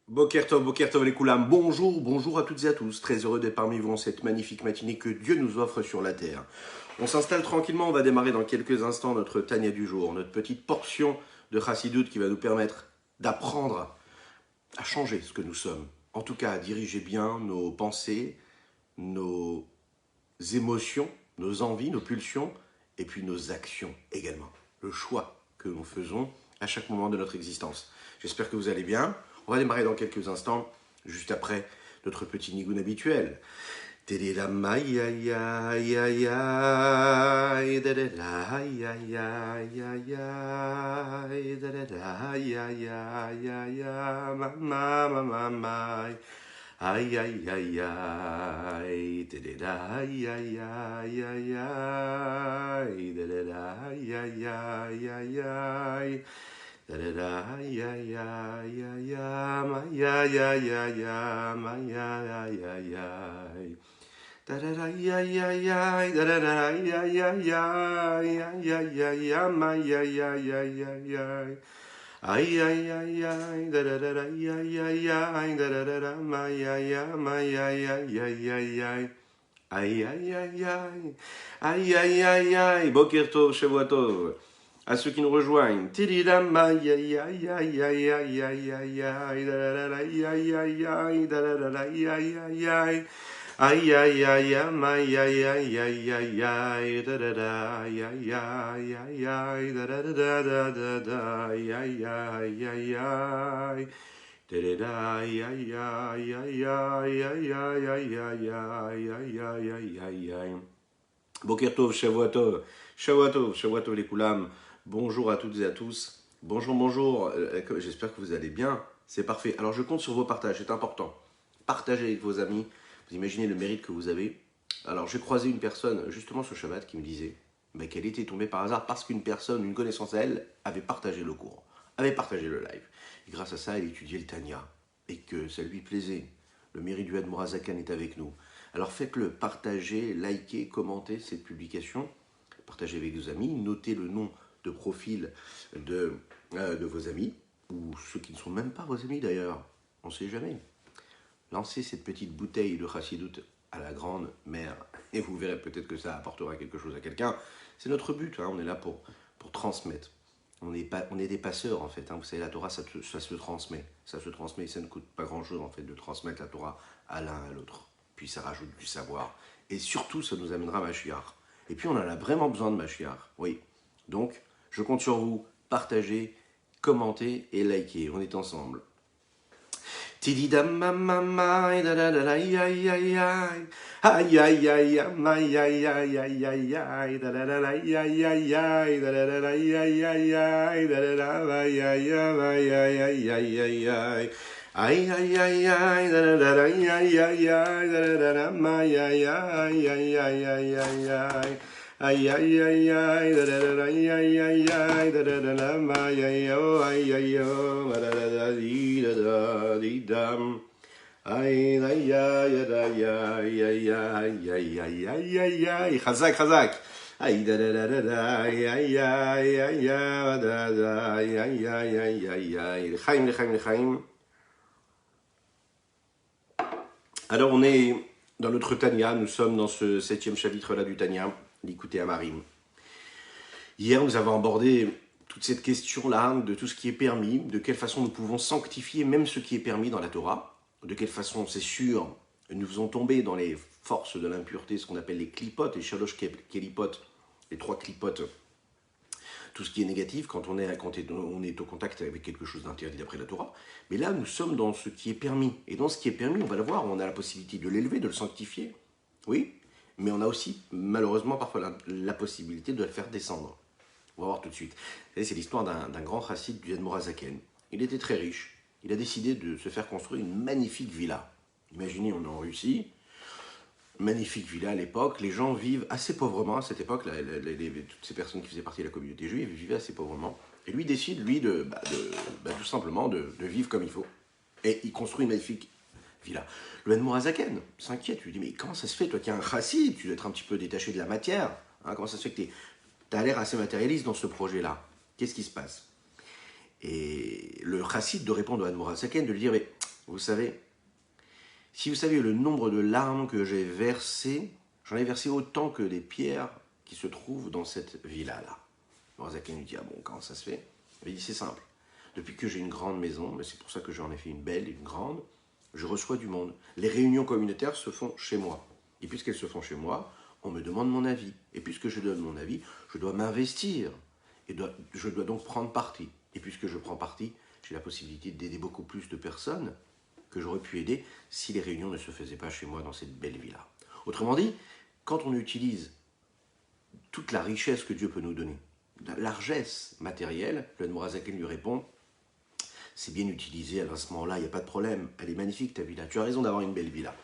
Boker Tov les Koulam, bonjour à toutes et à tous. Très heureux d'être parmi vous en cette magnifique matinée que Dieu nous offre sur la terre. On s'installe tranquillement, on va démarrer dans quelques instants notre Tania du jour, notre petite portion de Chassidut qui va nous permettre d'apprendre à changer ce que nous sommes. En tout cas, à diriger bien nos pensées, nos émotions, nos envies, nos pulsions et puis nos actions également. Le choix que nous faisons à chaque moment de notre existence. J'espère que vous allez bien. On va démarrer dans quelques instants, juste après notre petit nigoun habituel. Aïe aïe aïe aïe, aïe aïe aïe aïe aïe, aïe aïe aïe aïe aïe aïe. Aïe aïe aïe aïe aïe aïe aïe aïe aïe aïe aïe aïe. Aïe aïe aïe aïe, aïe aïe aïe aïe, aïe aïe aïe aïe aïe aïe aïe aïe. Aïe aïe aïe aïe, aïe aïe aïe aïe, aïe aïe aïe aïe aïe aïe aïe. Aïe aïe aïe aïe, aïe aïe aïe aïe, Boker Tov, Shavua Tov. À ceux qui nous rejoignent, Tididam, aïe aïe aïe aïe aïe aïe aïe aïe aïe, aïe aïe aïe aïe, aïe aïe aïe aïe. Aïe aïe aïe aïe aïe aïe aïe aïe aïe, da da da, aïe aïe aïe aïe aïe, da da da da da da, aïe aïe aïe aïe aïe. Aïe aïe aïe aïe aïe aïe aïe aïe aïe aïe aïe aïe aïe aïe aïe. Boker Tov, Shavua Tov, Shavua Tov les Koulam. Bonjour à toutes et à tous. Bonjour. J'espère que vous allez bien. C'est parfait. Alors je compte sur vos partages, c'est important. Partagez avec vos amis. Vous imaginez le mérite que vous avez. Alors j'ai croisé une personne justement ce Shabbat qui me disait qu'elle était tombée par hasard parce qu'une personne, une connaissance à elle, avait partagé le cours, avait partagé le live. Et grâce à ça, elle étudiait le Tanya et que ça lui plaisait. Le mérite du Admor Azakan est avec nous. Alors faites-le, partagez, likez, commentez cette publication, partagez avec vos amis, notez le nom de profil de vos amis, ou ceux qui ne sont même pas vos amis d'ailleurs, on ne sait jamais. Lancez cette petite bouteille de Chassidut à la grande mer, et vous verrez peut-être que ça apportera quelque chose à quelqu'un. C'est notre but, on est là pour transmettre. On est des passeurs en fait, vous savez, la Torah ça se transmet, et ça ne coûte pas grand-chose en fait de transmettre la Torah à l'un à l'autre. Puis ça rajoute du savoir, et surtout ça nous amènera à Mashiach. Et puis on en a vraiment besoin de Mashiach, oui. Donc je compte sur vous, partagez, commentez et likez, on est ensemble. Tididam mamamai da da da aïe aïe aïe aïe aïe aïe aïe aïe aïe aïe aïe aïe aïe da da da aïe aïe aïe aïe da da da aïe aïe aïe aïe da da da aïe aïe aïe aïe aïe aïe aïe. Aïe aïe aïe aïe da da da aïe aïe aïe aïe da da da aïe aïe aïe aïe aïe aïe aïe aïe. Aïe aïe aïe aïe da da da aïe aïe aïe aïe da da da aïe aïe aïe aïe da da da di da da di dam. Aïe aïe aïe aïe aïe aïe aïe aïe aïe aïe aïe aïe. Chazak. Aïe da da da da aïe aïe aïe aïe da da aïe aïe aïe aïe aïe aïe. L'chaim. Alors on est dans notre Tanya, nous sommes dans ce 7e chapitre-là du Tanya, l'Ikouté Amarim. Hier, nous avons abordé toute cette question-là de tout ce qui est permis, de quelle façon nous pouvons sanctifier même ce qui est permis dans la Torah, de quelle façon, c'est sûr, nous faisons tomber dans les forces de l'impureté, ce qu'on appelle les klipotes, les shalosh kelipotes, les 3 klipotes, tout ce qui est négatif quand on est au contact avec quelque chose d'interdit d'après la Torah. Mais là, nous sommes dans ce qui est permis. Et dans ce qui est permis, on va le voir, on a la possibilité de l'élever, de le sanctifier. Oui, mais on a aussi, malheureusement, parfois la possibilité de le faire descendre. On va voir tout de suite. C'est l'histoire d'un grand chassid du Admor Azaken. Il était très riche. Il a décidé de se faire construire une magnifique villa. Imaginez, on est en Russie. Magnifique villa à l'époque, les gens vivent assez pauvrement à cette époque, toutes ces personnes qui faisaient partie de la communauté juive vivaient assez pauvrement. Et lui décide, tout simplement de vivre comme il faut. Et il construit une magnifique villa. Le Admor Azaken s'inquiète, lui dit, mais comment ça se fait, toi qui es un chassid, tu dois être un petit peu détaché de la matière, comment ça se fait que tu as l'air assez matérialiste dans ce projet-là? Qu'est-ce qui se passe? Et le chassid de répondre au Admor Azaken, de lui dire, mais Vous savez, si vous saviez le nombre de larmes que j'ai versées, j'en ai versé autant que les pierres qui se trouvent dans cette villa-là. Morazaken lui dit, ah bon, comment ça se fait? Il dit, c'est simple. Depuis que j'ai une grande maison, mais c'est pour ça que j'en ai fait une belle, une grande, je reçois du monde. Les réunions communautaires se font chez moi. Et puisqu'elles se font chez moi, on me demande mon avis. Et puisque je donne mon avis, je dois m'investir. Et je dois donc prendre parti. Et puisque je prends parti, j'ai la possibilité d'aider beaucoup plus de personnes que j'aurais pu aider si les réunions ne se faisaient pas chez moi dans cette belle villa. Autrement dit, quand on utilise toute la richesse que Dieu peut nous donner, la largesse matérielle, le Morazaken lui répond, c'est bien utilisé, à ce moment-là, il n'y a pas de problème, elle est magnifique ta villa, tu as raison d'avoir une belle villa.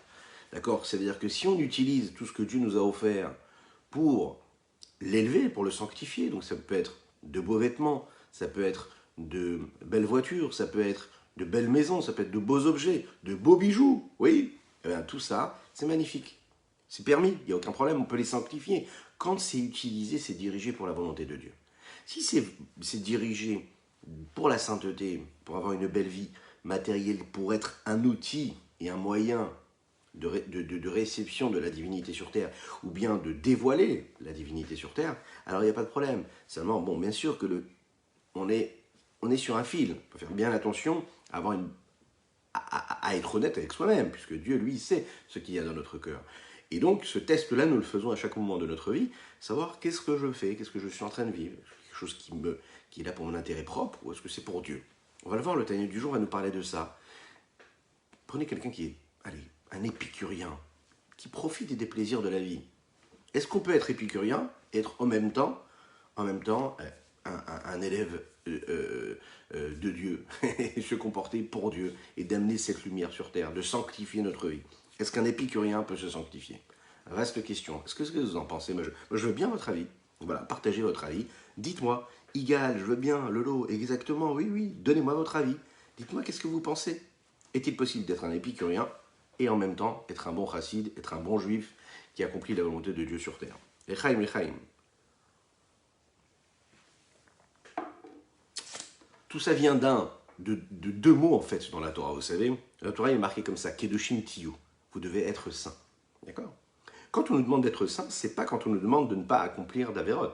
D'accord? C'est-à-dire que si on utilise tout ce que Dieu nous a offert pour l'élever, pour le sanctifier, donc ça peut être de beaux vêtements, ça peut être de belles voitures, ça peut être de belles maisons, ça peut être de beaux objets, de beaux bijoux, oui, eh bien, tout ça, c'est magnifique. C'est permis, il n'y a aucun problème, on peut les sanctifier. Quand c'est utilisé, c'est dirigé pour la volonté de Dieu. Si c'est dirigé pour la sainteté, pour avoir une belle vie matérielle, pour être un outil et un moyen de réception de la divinité sur terre, ou bien de dévoiler la divinité sur terre, alors il n'y a pas de problème. Seulement, bon, bien sûr que on est sur un fil. Il faut faire bien attention à être honnête avec soi-même, puisque Dieu, lui, sait ce qu'il y a dans notre cœur. Et donc, ce test-là, nous le faisons à chaque moment de notre vie, savoir qu'est-ce que je fais, qu'est-ce que je suis en train de vivre, quelque chose qui est là pour mon intérêt propre, ou est-ce que c'est pour Dieu? On va le voir, le Tanya du jour va nous parler de ça. Prenez quelqu'un qui est, allez, un épicurien, qui profite des plaisirs de la vie. Est-ce qu'on peut être épicurien et être en même temps un élève de Dieu, et se comporter pour Dieu, et d'amener cette lumière sur terre, de sanctifier notre vie? Est-ce qu'un épicurien peut se sanctifier? Vaste question. Est-ce que vous en pensez? Moi, je veux bien votre avis. Voilà, partagez votre avis. Dites-moi, Igal, je veux bien, Lolo, exactement, oui, oui, donnez-moi votre avis. Dites-moi, qu'est-ce que vous pensez? Est-il possible d'être un épicurien et en même temps être un bon chassid, être un bon juif qui accomplit la volonté de Dieu sur terre? Echaim, Echaim. Tout ça vient de deux mots en fait dans la Torah, vous savez. La Torah est marquée comme ça, Kedoshim Tiyu. Vous devez être saint. D'accord? Quand on nous demande d'être saint, c'est pas quand on nous demande de ne pas accomplir d'Averot.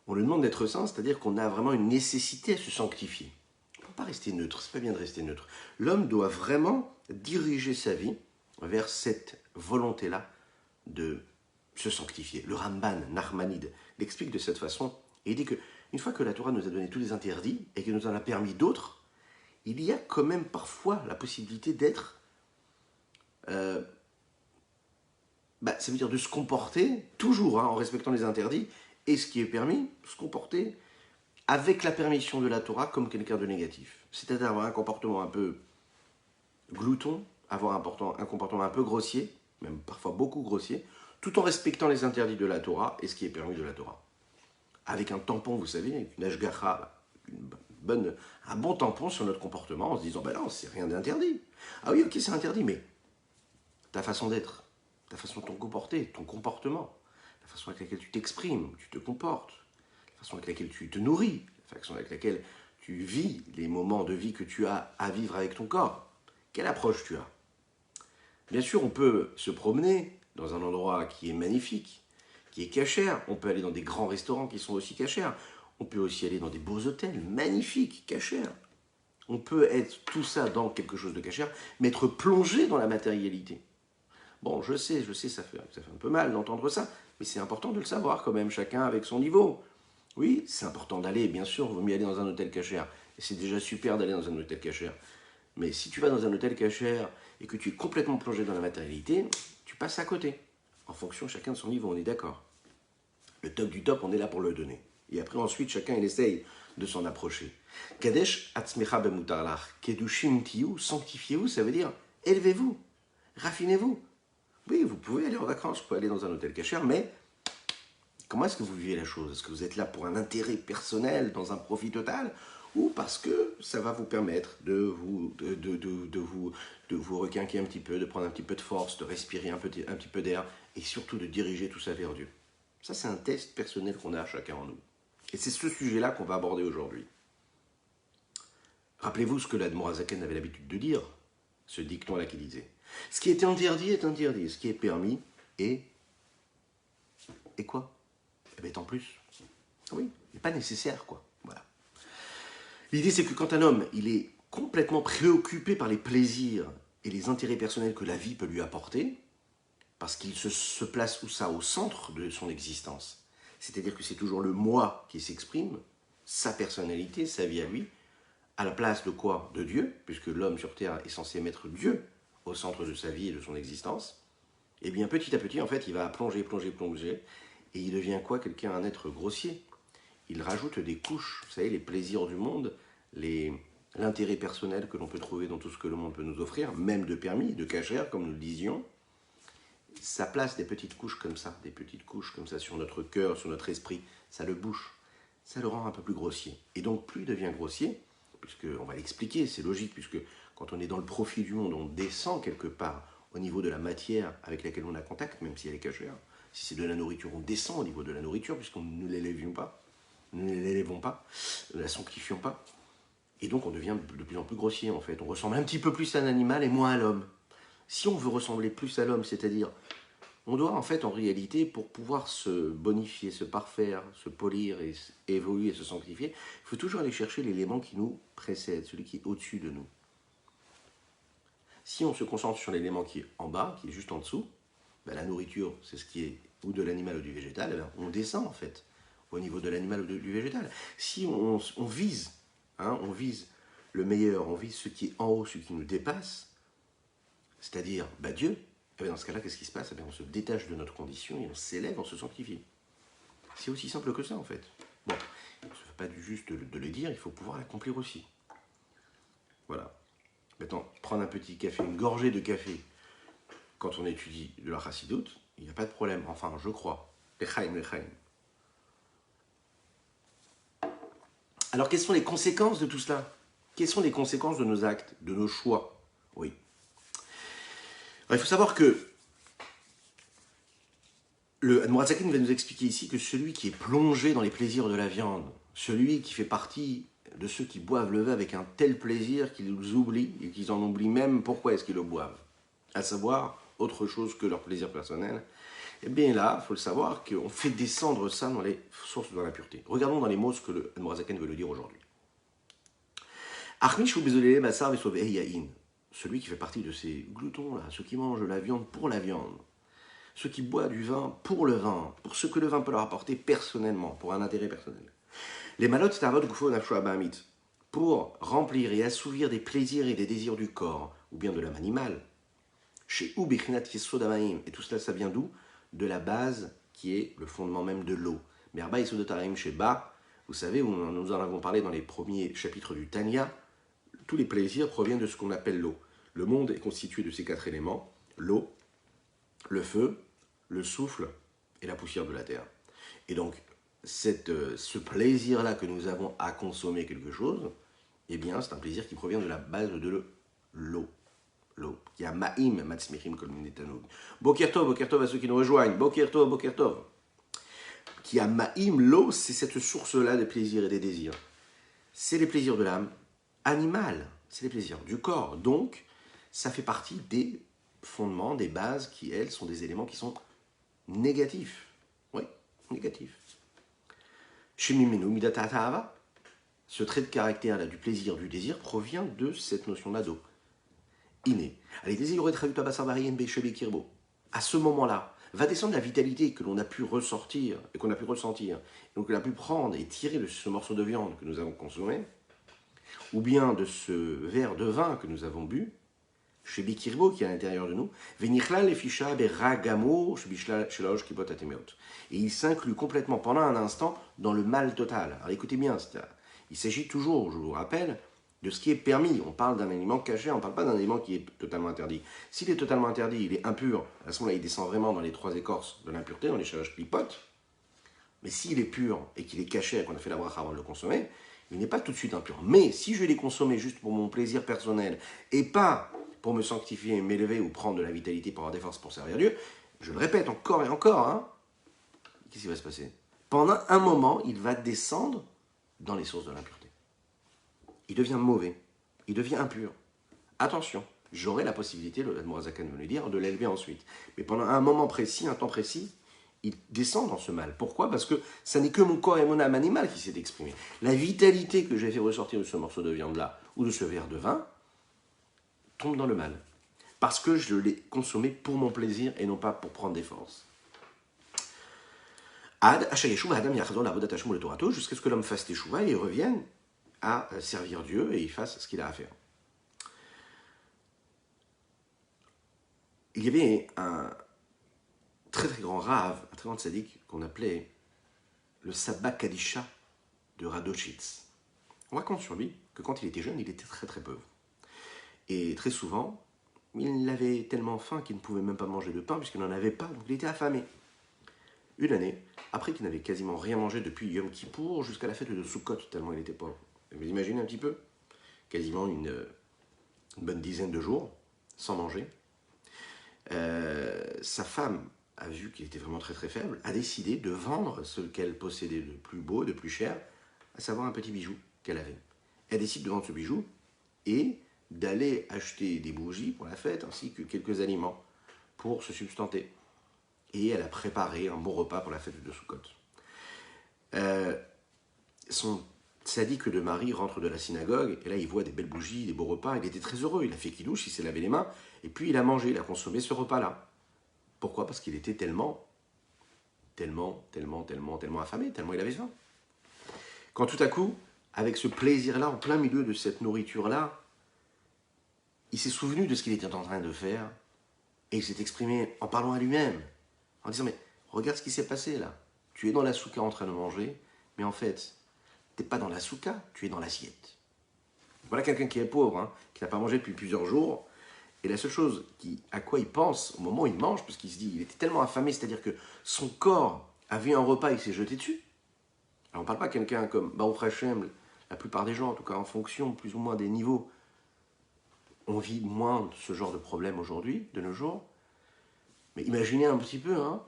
On nous demande d'être saint, c'est-à-dire qu'on a vraiment une nécessité à se sanctifier. On ne peut pas rester neutre, c'est pas bien de rester neutre. L'homme doit vraiment diriger sa vie vers cette volonté-là de se sanctifier. Le Ramban, Nachmanide, l'explique de cette façon, et il dit que une fois que la Torah nous a donné tous les interdits et qu'elle nous en a permis d'autres, il y a quand même parfois la possibilité d'être, ça veut dire de se comporter toujours en respectant les interdits et ce qui est permis, se comporter avec la permission de la Torah comme quelqu'un de négatif. C'est-à-dire avoir un comportement un peu glouton, avoir un comportement un peu grossier, même parfois beaucoup grossier, tout en respectant les interdits de la Torah et ce qui est permis de la Torah. Avec un tampon, vous savez, avec une ashgacha, un bon tampon sur notre comportement, en se disant, ben non, c'est rien d'interdit. Ah oui, ok, c'est interdit, mais ta façon d'être, ta façon de te comporter, ton comportement, la façon avec laquelle tu t'exprimes, tu te comportes, la façon avec laquelle tu te nourris, la façon avec laquelle tu vis les moments de vie que tu as à vivre avec ton corps. Quelle approche tu as? Bien sûr, on peut se promener dans un endroit qui est magnifique, qui est cachère. On peut aller dans des grands restaurants qui sont aussi cachères. On peut aussi aller dans des beaux hôtels magnifiques, cachères. On peut être tout ça dans quelque chose de cachère, mais être plongé dans la matérialité. Bon, je sais, ça fait un peu mal d'entendre ça, mais c'est important de le savoir quand même, chacun avec son niveau. Oui, c'est important d'aller, bien sûr, il vaut mieux aller dans un hôtel cachère. Et c'est déjà super d'aller dans un hôtel cachère. Mais si tu vas dans un hôtel cachère et que tu es complètement plongé dans la matérialité, tu passes à côté. En fonction chacun de son niveau, on est d'accord. Le top du top, on est là pour le donner. Et après, ensuite, chacun, il essaye de s'en approcher. Kadesh atzmecha bemutarlach, kedushim tiyu, sanctifiez-vous, ça veut dire élevez-vous, raffinez-vous. Oui, vous pouvez aller en vacances, vous pouvez aller dans un hôtel cachère, mais comment est-ce que vous vivez la chose? Est-ce que vous êtes là pour un intérêt personnel, dans un profit total, ou parce que ça va vous permettre de vous requinquer un petit peu, de prendre un petit peu de force, de respirer un petit peu d'air, et surtout de diriger tout ça vers Dieu? Ça, c'est un test personnel qu'on a chacun en nous. Et c'est ce sujet-là qu'on va aborder aujourd'hui. Rappelez-vous ce que l'Admorazaken avait l'habitude de dire, ce dicton-là qui disait. Ce qui est interdit est interdit, ce qui est permis est... Et quoi? Eh bien, en plus. Oui, il n'est pas nécessaire, quoi. Voilà. L'idée, c'est que quand un homme, il est complètement préoccupé par les plaisirs et les intérêts personnels que la vie peut lui apporter, parce qu'il se place où ça, au centre de son existence. C'est-à-dire que c'est toujours le moi qui s'exprime, sa personnalité, sa vie à lui, à la place de quoi? De Dieu, puisque l'homme sur Terre est censé mettre Dieu au centre de sa vie et de son existence. Et bien petit à petit, en fait, il va plonger, et il devient quoi? Quelqu'un, un être grossier. Il rajoute des couches, vous savez, les plaisirs du monde, l'intérêt personnel que l'on peut trouver dans tout ce que le monde peut nous offrir, même de permis, de cachère, comme nous le disions. Ça place des petites couches comme ça sur notre cœur, sur notre esprit, ça le bouche, ça le rend un peu plus grossier. Et donc plus il devient grossier, puisqu'on va l'expliquer, c'est logique, puisque quand on est dans le profit du monde, on descend quelque part au niveau de la matière avec laquelle on a contact, même si elle est cachère. Si c'est de la nourriture, on descend au niveau de la nourriture, puisqu'on ne l'élève pas, nous ne l'élèvons pas, ne la sanctifions pas. Et donc on devient de plus en plus grossier en fait. On ressemble un petit peu plus à un animal et moins à l'homme. Si on veut ressembler plus à l'homme, c'est-à-dire, on doit en fait en réalité, pour pouvoir se bonifier, se parfaire, se polir et évoluer et se sanctifier, il faut toujours aller chercher l'élément qui nous précède, celui qui est au-dessus de nous. Si on se concentre sur l'élément qui est en bas, qui est juste en dessous, ben la nourriture, c'est ce qui est ou de l'animal ou du végétal, eh ben on descend en fait au niveau de l'animal ou du végétal. Si on vise, on vise le meilleur, on vise ce qui est en haut, ce qui nous dépasse, c'est-à-dire Dieu, et dans ce cas-là, qu'est-ce qui se passe? On se détache de notre condition et on s'élève, on se sanctifie. C'est aussi simple que ça en fait. Bon, il ne suffit pas juste de le dire, il faut pouvoir l'accomplir aussi. Voilà. Maintenant, prendre un petit café, une gorgée de café, quand on étudie de la chassidoute, il n'y a pas de problème. Enfin, je crois. Lechaim. Alors, quelles sont les conséquences de tout cela? Quelles sont les conséquences de nos actes, de nos choix? Oui. Alors, il faut savoir que le Admorazaken va nous expliquer ici que celui qui est plongé dans les plaisirs de la viande, celui qui fait partie de ceux qui boivent le vin avec un tel plaisir qu'ils oublient, et qu'ils en oublient même pourquoi est-ce qu'ils le boivent, à savoir autre chose que leur plaisir personnel, et bien là, il faut le savoir qu'on fait descendre ça dans les sources de l'impureté. Regardons dans les mots ce que le Admorazaken veut nous dire aujourd'hui. Celui qui fait partie de ces gloutons-là, ceux qui mangent la viande pour la viande, ceux qui boivent du vin pour le vin, pour ce que le vin peut leur apporter personnellement, pour un intérêt personnel. Les malotes tarot gufo nafsho abamit, pour remplir et assouvir des plaisirs et des désirs du corps, ou bien de l'âme animale. Chez Ubichinat Yesodamaim, et tout cela, ça vient d'où? De la base qui est le fondement même de l'eau. Merba Yesodotaraim chez Ba, vous savez, nous en avons parlé dans les premiers chapitres du Tanya, tous les plaisirs proviennent de ce qu'on appelle l'eau. Le monde est constitué de ces 4 éléments, l'eau, le feu, le souffle et la poussière de la terre. Et donc, ce plaisir-là que nous avons à consommer quelque chose, eh bien, c'est un plaisir qui provient de la base de l'eau. L'eau. Il y a ma'im, matzmichim, comme netanoug. Boker tov à ceux qui nous rejoignent. Boker tov. Qui a ma'im, l'eau, c'est cette source-là des plaisirs et des désirs. C'est les plaisirs de l'âme animale, c'est les plaisirs du corps. Donc, ça fait partie des fondements, des bases qui, elles, sont des éléments qui sont négatifs. Oui, négatifs. Shemimenu midata ta'ava, ce trait de caractère-là du plaisir, du désir, provient de cette notion-là d'eau. Inné. À ce moment-là, va descendre la vitalité que l'on a pu ressortir et qu'on a pu ressentir, donc qu'on a pu prendre et tirer de ce morceau de viande que nous avons consommé, ou bien de ce verre de vin que nous avons bu, chez Bikirbo qui est à l'intérieur de nous, et il s'inclut complètement pendant un instant dans le mal total. Alors écoutez bien, il s'agit toujours, je vous rappelle, de ce qui est permis. On parle d'un aliment caché, on ne parle pas d'un aliment qui est totalement interdit. S'il est totalement interdit, il est impur, à ce moment-là, il descend vraiment dans les 3 écorces de l'impureté, dans les shalosh klipot. Mais s'il est pur et qu'il est caché et qu'on a fait la bracha avant de le consommer, il n'est pas tout de suite impur. Mais si je l'ai consommé juste pour mon plaisir personnel et pas pour me sanctifier, m'élever ou prendre de la vitalité pour avoir des forces pour servir Dieu, je le répète encore et encore, qu'est-ce qui va se passer? Pendant un moment, il va descendre dans les sources de l'impureté. Il devient mauvais. il devient impur. Attention, j'aurai la possibilité, le Mourazakan veut le dire, de l'élever ensuite. Mais pendant un moment précis, un temps précis, il descend dans ce mal. Pourquoi? Parce que ça n'est que mon corps et mon âme animale qui s'est exprimé. La vitalité que j'ai fait ressortir de ce morceau de viande-là, ou de ce verre de vin, tombe dans le mal. Parce que je l'ai consommé pour mon plaisir et non pas pour prendre des forces. Jusqu'à ce que l'homme fasse teshuva et il revienne à servir Dieu et il fasse ce qu'il a à faire. Il y avait un très très grand rave, un très grand tzaddik qu'on appelait le Sabba Kadisha de Radoshitz. On raconte sur lui que quand il était jeune, il était très très pauvre. Et très souvent, il avait tellement faim qu'il ne pouvait même pas manger de pain puisqu'il n'en avait pas, donc il était affamé. Une année, après qu'il n'avait quasiment rien mangé depuis Yom Kippour jusqu'à la fête de Sukkot, tellement il était pauvre. Vous imaginez un petit peu? Quasiment une bonne dizaine de jours sans manger. Sa femme a vu qu'il était vraiment très très faible, a décidé de vendre ce qu'elle possédait de plus beau, de plus cher, à savoir un petit bijou qu'elle avait. Elle décide de vendre ce bijou et d'aller acheter des bougies pour la fête ainsi que quelques aliments pour se substanter. Et elle a préparé un bon repas pour la fête de Sukkot. Son sadique de mari rentre de la synagogue et là il voit des belles bougies, des beaux repas. Il était très heureux, il a fait kidouche, il s'est lavé les mains et puis il a mangé, il a consommé ce repas-là. Pourquoi? Parce qu'il était tellement affamé, tellement il avait faim. Quand tout à coup, avec ce plaisir-là, en plein milieu de cette nourriture-là, il s'est souvenu de ce qu'il était en train de faire et il s'est exprimé en parlant à lui-même, en disant, mais regarde ce qui s'est passé là. Tu es dans la souka en train de manger, mais en fait, tu n'es pas dans la souka, tu es dans l'assiette. Voilà quelqu'un qui est pauvre, hein, qui n'a pas mangé depuis plusieurs jours, et la seule chose à quoi il pense au moment où il mange, parce qu'il se dit, il était tellement affamé, c'est-à-dire que son corps a vu un repas et il s'est jeté dessus. Alors on ne parle pas de quelqu'un comme Baruch Hashem, la plupart des gens, en tout cas en fonction plus ou moins des niveaux, on vit moins ce genre de problème aujourd'hui, de nos jours. Mais imaginez un petit peu, hein,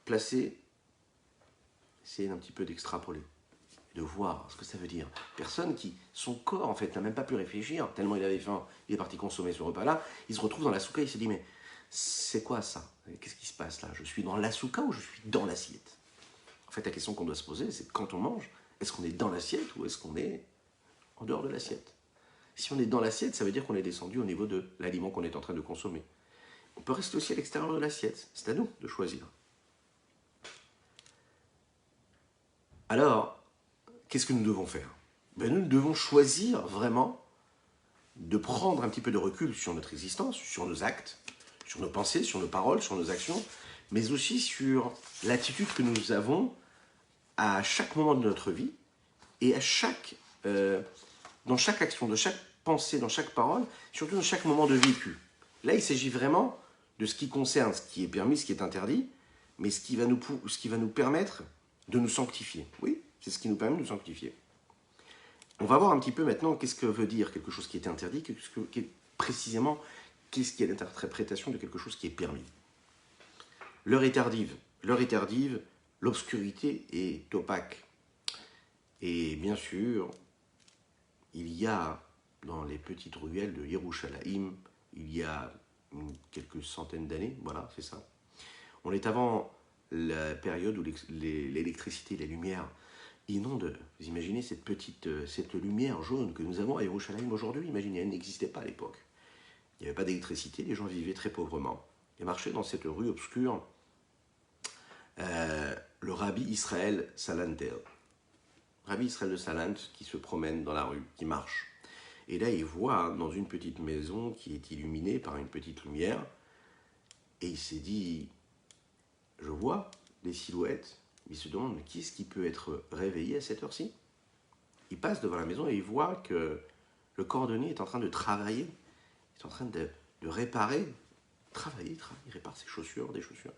placer, essayer un petit peu d'extrapoler, de voir ce que ça veut dire. Personne qui, son corps en fait, n'a même pas pu réfléchir, tellement il avait faim, il est parti consommer ce repas-là, il se retrouve dans la souka, il se dit, mais c'est quoi ça? Qu'est-ce qui se passe là? Je suis dans la souka ou je suis dans l'assiette? En fait, la question qu'on doit se poser, c'est quand on mange, est-ce qu'on est dans l'assiette ou est-ce qu'on est en dehors de l'assiette? Si on est dans l'assiette, ça veut dire qu'on est descendu au niveau de l'aliment qu'on est en train de consommer. On peut rester aussi à l'extérieur de l'assiette. C'est à nous de choisir. Alors, qu'est-ce que nous devons faire? Nous devons choisir vraiment de prendre un petit peu de recul sur notre existence, sur nos actes, sur nos pensées, sur nos paroles, sur nos actions, mais aussi sur l'attitude que nous avons à chaque moment de notre vie et dans chaque action, de chaque pensée, dans chaque parole, surtout dans chaque moment de vécu. Là, il s'agit vraiment de ce qui concerne ce qui est permis, ce qui est interdit, mais ce qui va nous permettre de nous sanctifier. Oui, c'est ce qui nous permet de nous sanctifier. On va voir un petit peu maintenant qu'est-ce que veut dire quelque chose qui est interdit, précisément qu'est-ce qui est l'interprétation de quelque chose qui est permis. L'heure est tardive, l'obscurité est opaque. Et bien sûr, il y a dans les petites ruelles de Yerushalayim, il y a quelques centaines d'années, voilà, c'est ça. On est avant la période où l'électricité, les lumières inondent. Vous imaginez cette lumière jaune que nous avons à Yerushalayim aujourd'hui? Imaginez, elle n'existait pas à l'époque. Il n'y avait pas d'électricité, les gens vivaient très pauvrement. Et marchaient dans cette rue obscure le rabbi Israël Salanter. Rabbi Israël de Salant qui se promène dans la rue, qui marche. Et là, il voit dans une petite maison qui est illuminée par une petite lumière. Et il s'est dit, je vois des silhouettes. Il se demande, mais qui est-ce qui peut être réveillé à cette heure-ci? Il passe devant la maison et il voit que le cordonnier est en train de travailler. Il est en train de réparer, travailler, il répare ses chaussures, des chaussures.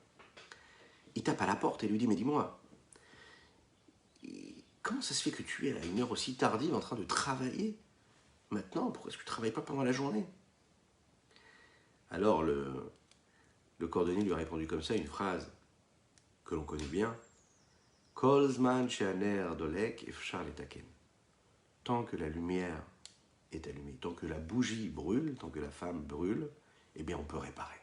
Il tape à la porte et lui dit, mais dis-moi, comment ça se fait que tu es à une heure aussi tardive en train de travailler maintenant? Pourquoi est-ce que tu ne travailles pas pendant la journée? Alors le cordonnier lui a répondu comme ça une phrase que l'on connaît bien. Kol zman she'aner dolek efshar letaken. Tant que la lumière est allumée. Tant que la bougie brûle, tant que la femme brûle, eh bien on peut réparer.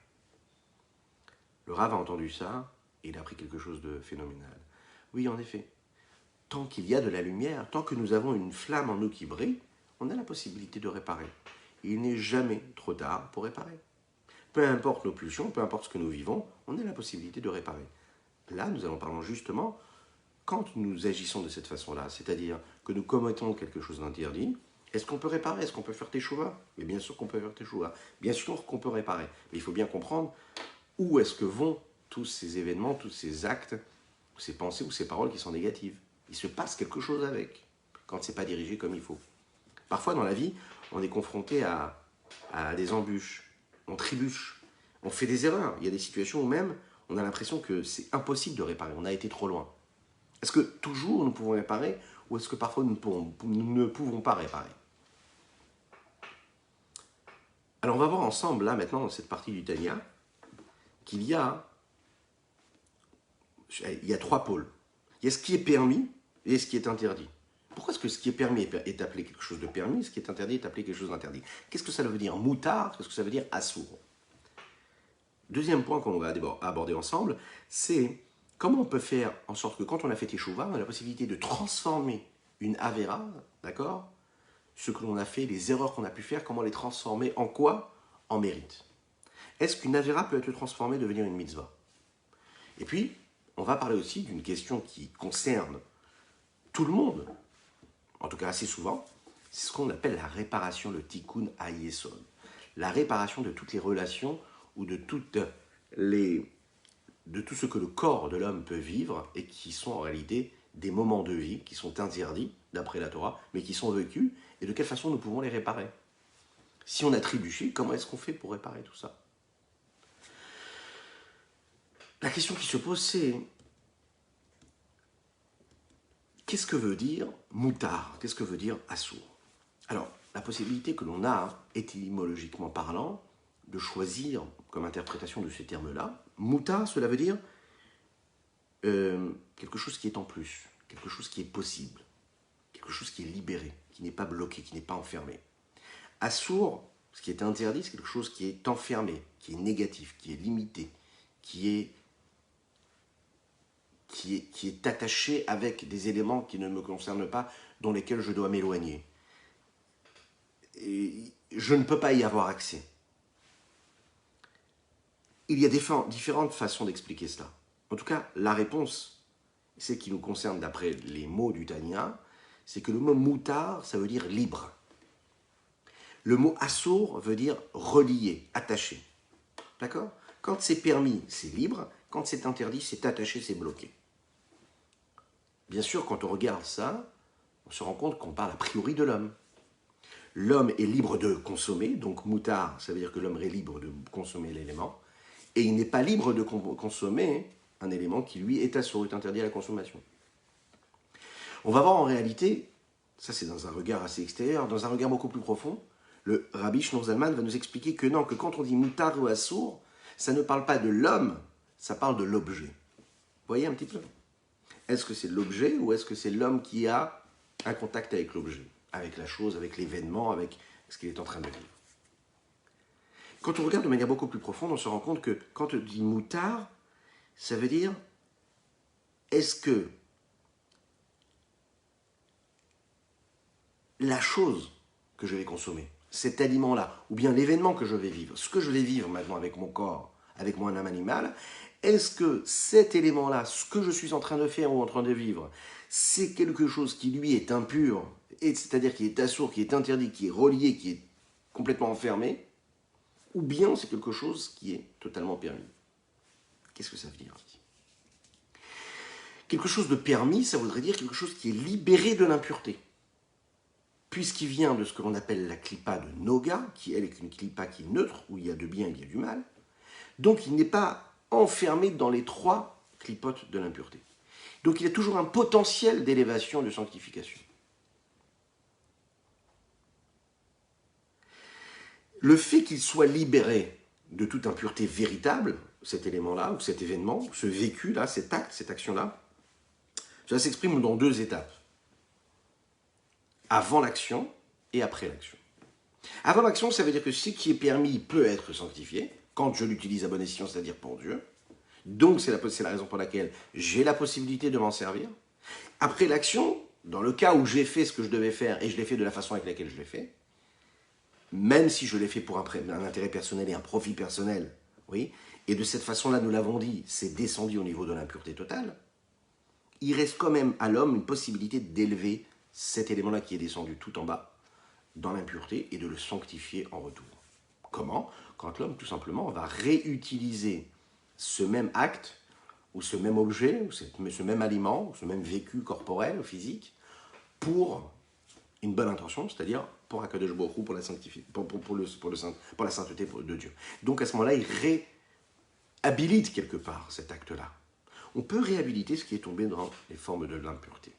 Le Rav a entendu ça et il a appris quelque chose de phénoménal. Oui, en effet, tant qu'il y a de la lumière, tant que nous avons une flamme en nous qui brille, on a la possibilité de réparer. Il n'est jamais trop tard pour réparer. Peu importe nos pulsions, peu importe ce que nous vivons, on a la possibilité de réparer. Là, nous allons parler justement quand nous agissons de cette façon-là, c'est-à-dire que nous commettons quelque chose d'interdit. Est-ce qu'on peut réparer? Est-ce qu'on peut faire teshuva? Mais bien sûr qu'on peut faire teshuva. Bien sûr qu'on peut réparer. Mais il faut bien comprendre où est-ce que vont tous ces événements, tous ces actes, ces pensées ou ces paroles qui sont négatives. Il se passe quelque chose avec, quand ce n'est pas dirigé comme il faut. Parfois dans la vie, on est confronté à des embûches, on trébuche, on fait des erreurs. Il y a des situations où même on a l'impression que c'est impossible de réparer, on a été trop loin. Est-ce que toujours nous pouvons réparer ou est-ce que parfois nous ne pouvons pas réparer? Alors on va voir ensemble, là maintenant, dans cette partie du Tanya, qu'il y a 3 pôles. Il y a ce qui est permis et ce qui est interdit. Pourquoi est-ce que ce qui est permis est appelé quelque chose de permis, ce qui est interdit est appelé quelque chose d'interdit? Qu'est-ce que ça veut dire moutar? Qu'est-ce que ça veut dire assour? Deuxième point qu'on va aborder ensemble, c'est comment on peut faire en sorte que quand on a fait teshuva, on a la possibilité de transformer une avera, d'accord? Ce que l'on a fait, les erreurs qu'on a pu faire, comment les transformer en quoi? En mérite. Est-ce qu'une avera peut être transformée, devenir une mitzvah? Et puis, on va parler aussi d'une question qui concerne tout le monde, en tout cas assez souvent, c'est ce qu'on appelle la réparation, le tikkun hayesod. La réparation de toutes les relations ou de tout ce que le corps de l'homme peut vivre et qui sont en réalité des moments de vie qui sont interdits d'après la Torah, mais qui sont vécus, et de quelle façon nous pouvons les réparer. Si on a trébuché, comment est-ce qu'on fait pour réparer tout ça? La question qui se pose, c'est qu'est-ce que veut dire moutar? Qu'est-ce que veut dire assour? Alors, la possibilité que l'on a, étymologiquement parlant, de choisir comme interprétation de ces termes-là, moutar, cela veut dire quelque chose qui est en plus, quelque chose qui est possible, quelque chose qui est libéré, qui n'est pas bloqué, qui n'est pas enfermé. Assour, ce qui est interdit, c'est quelque chose qui est enfermé, qui est négatif, qui est limité, qui est attaché avec des éléments qui ne me concernent pas, dont lesquels je dois m'éloigner. Et je ne peux pas y avoir accès. Il y a différentes façons d'expliquer cela. En tout cas, la réponse, c'est qui nous concerne d'après les mots du Tanya, c'est que le mot moutar, ça veut dire libre. Le mot assour veut dire relié, attaché. D'accord? Quand c'est permis, c'est libre. Quand c'est interdit, c'est attaché, c'est bloqué. Bien sûr, quand on regarde ça, on se rend compte qu'on parle a priori de l'homme. L'homme est libre de consommer, donc moutar, ça veut dire que l'homme est libre de consommer l'élément, et il n'est pas libre de consommer un élément qui, lui, est assour, est interdit à la consommation. On va voir en réalité, ça c'est dans un regard assez extérieur, dans un regard beaucoup plus profond, le Rabbi Shneur Zalman va nous expliquer que non, que quand on dit moutar ou assour, ça ne parle pas de l'homme, ça parle de l'objet. Vous voyez un petit peu? Est-ce que c'est l'objet ou est-ce que c'est l'homme qui a un contact avec l'objet, avec la chose, avec l'événement, avec ce qu'il est en train de vivre? Quand on regarde de manière beaucoup plus profonde, on se rend compte que quand on dit moutar, ça veut dire est-ce que la chose que je vais consommer, cet aliment-là, ou bien l'événement que je vais vivre, ce que je vais vivre maintenant avec mon corps, avec mon âme animale, est-ce que cet élément-là, ce que je suis en train de faire ou en train de vivre, c'est quelque chose qui lui est impur, c'est-à-dire qui est assourd, qui est interdit, qui est relié, qui est complètement enfermé, ou bien c'est quelque chose qui est totalement permis? Qu'est-ce que ça veut dire? Quelque chose de permis, ça voudrait dire quelque chose qui est libéré de l'impureté. Puisqu'il vient de ce que l'on appelle la clipa de Noga, qui elle est une clipa qui est neutre, où il y a du bien et il y a du mal. Donc il n'est pas enfermé dans les 3 clipotes de l'impureté. Donc il y a toujours un potentiel d'élévation, de sanctification. Le fait qu'il soit libéré de toute impureté véritable, cet élément-là, ou cet événement, ce vécu-là, cet acte, cette action-là, ça s'exprime dans 2 étapes. Avant l'action et après l'action. Avant l'action, ça veut dire que ce qui est permis peut être sanctifié, quand je l'utilise à bon escient, c'est-à-dire pour Dieu. Donc c'est la raison pour laquelle j'ai la possibilité de m'en servir. Après l'action, dans le cas où j'ai fait ce que je devais faire, et je l'ai fait de la façon avec laquelle je l'ai fait, même si je l'ai fait pour un intérêt personnel et un profit personnel, oui, et de cette façon-là, nous l'avons dit, c'est descendu au niveau de l'impureté totale, il reste quand même à l'homme une possibilité d'élever cet élément-là qui est descendu tout en bas, dans l'impureté, et de le sanctifier en retour. Comment? Quand l'homme, tout simplement, va réutiliser ce même acte, ou ce même objet, ou ce même aliment, ou ce même vécu corporel ou physique, pour une bonne intention, c'est-à-dire pour Akadosh Baruch Hu, pour la pour la sainteté de Dieu. Donc à ce moment-là, il réhabilite quelque part cet acte-là. On peut réhabiliter ce qui est tombé dans les formes de l'impureté.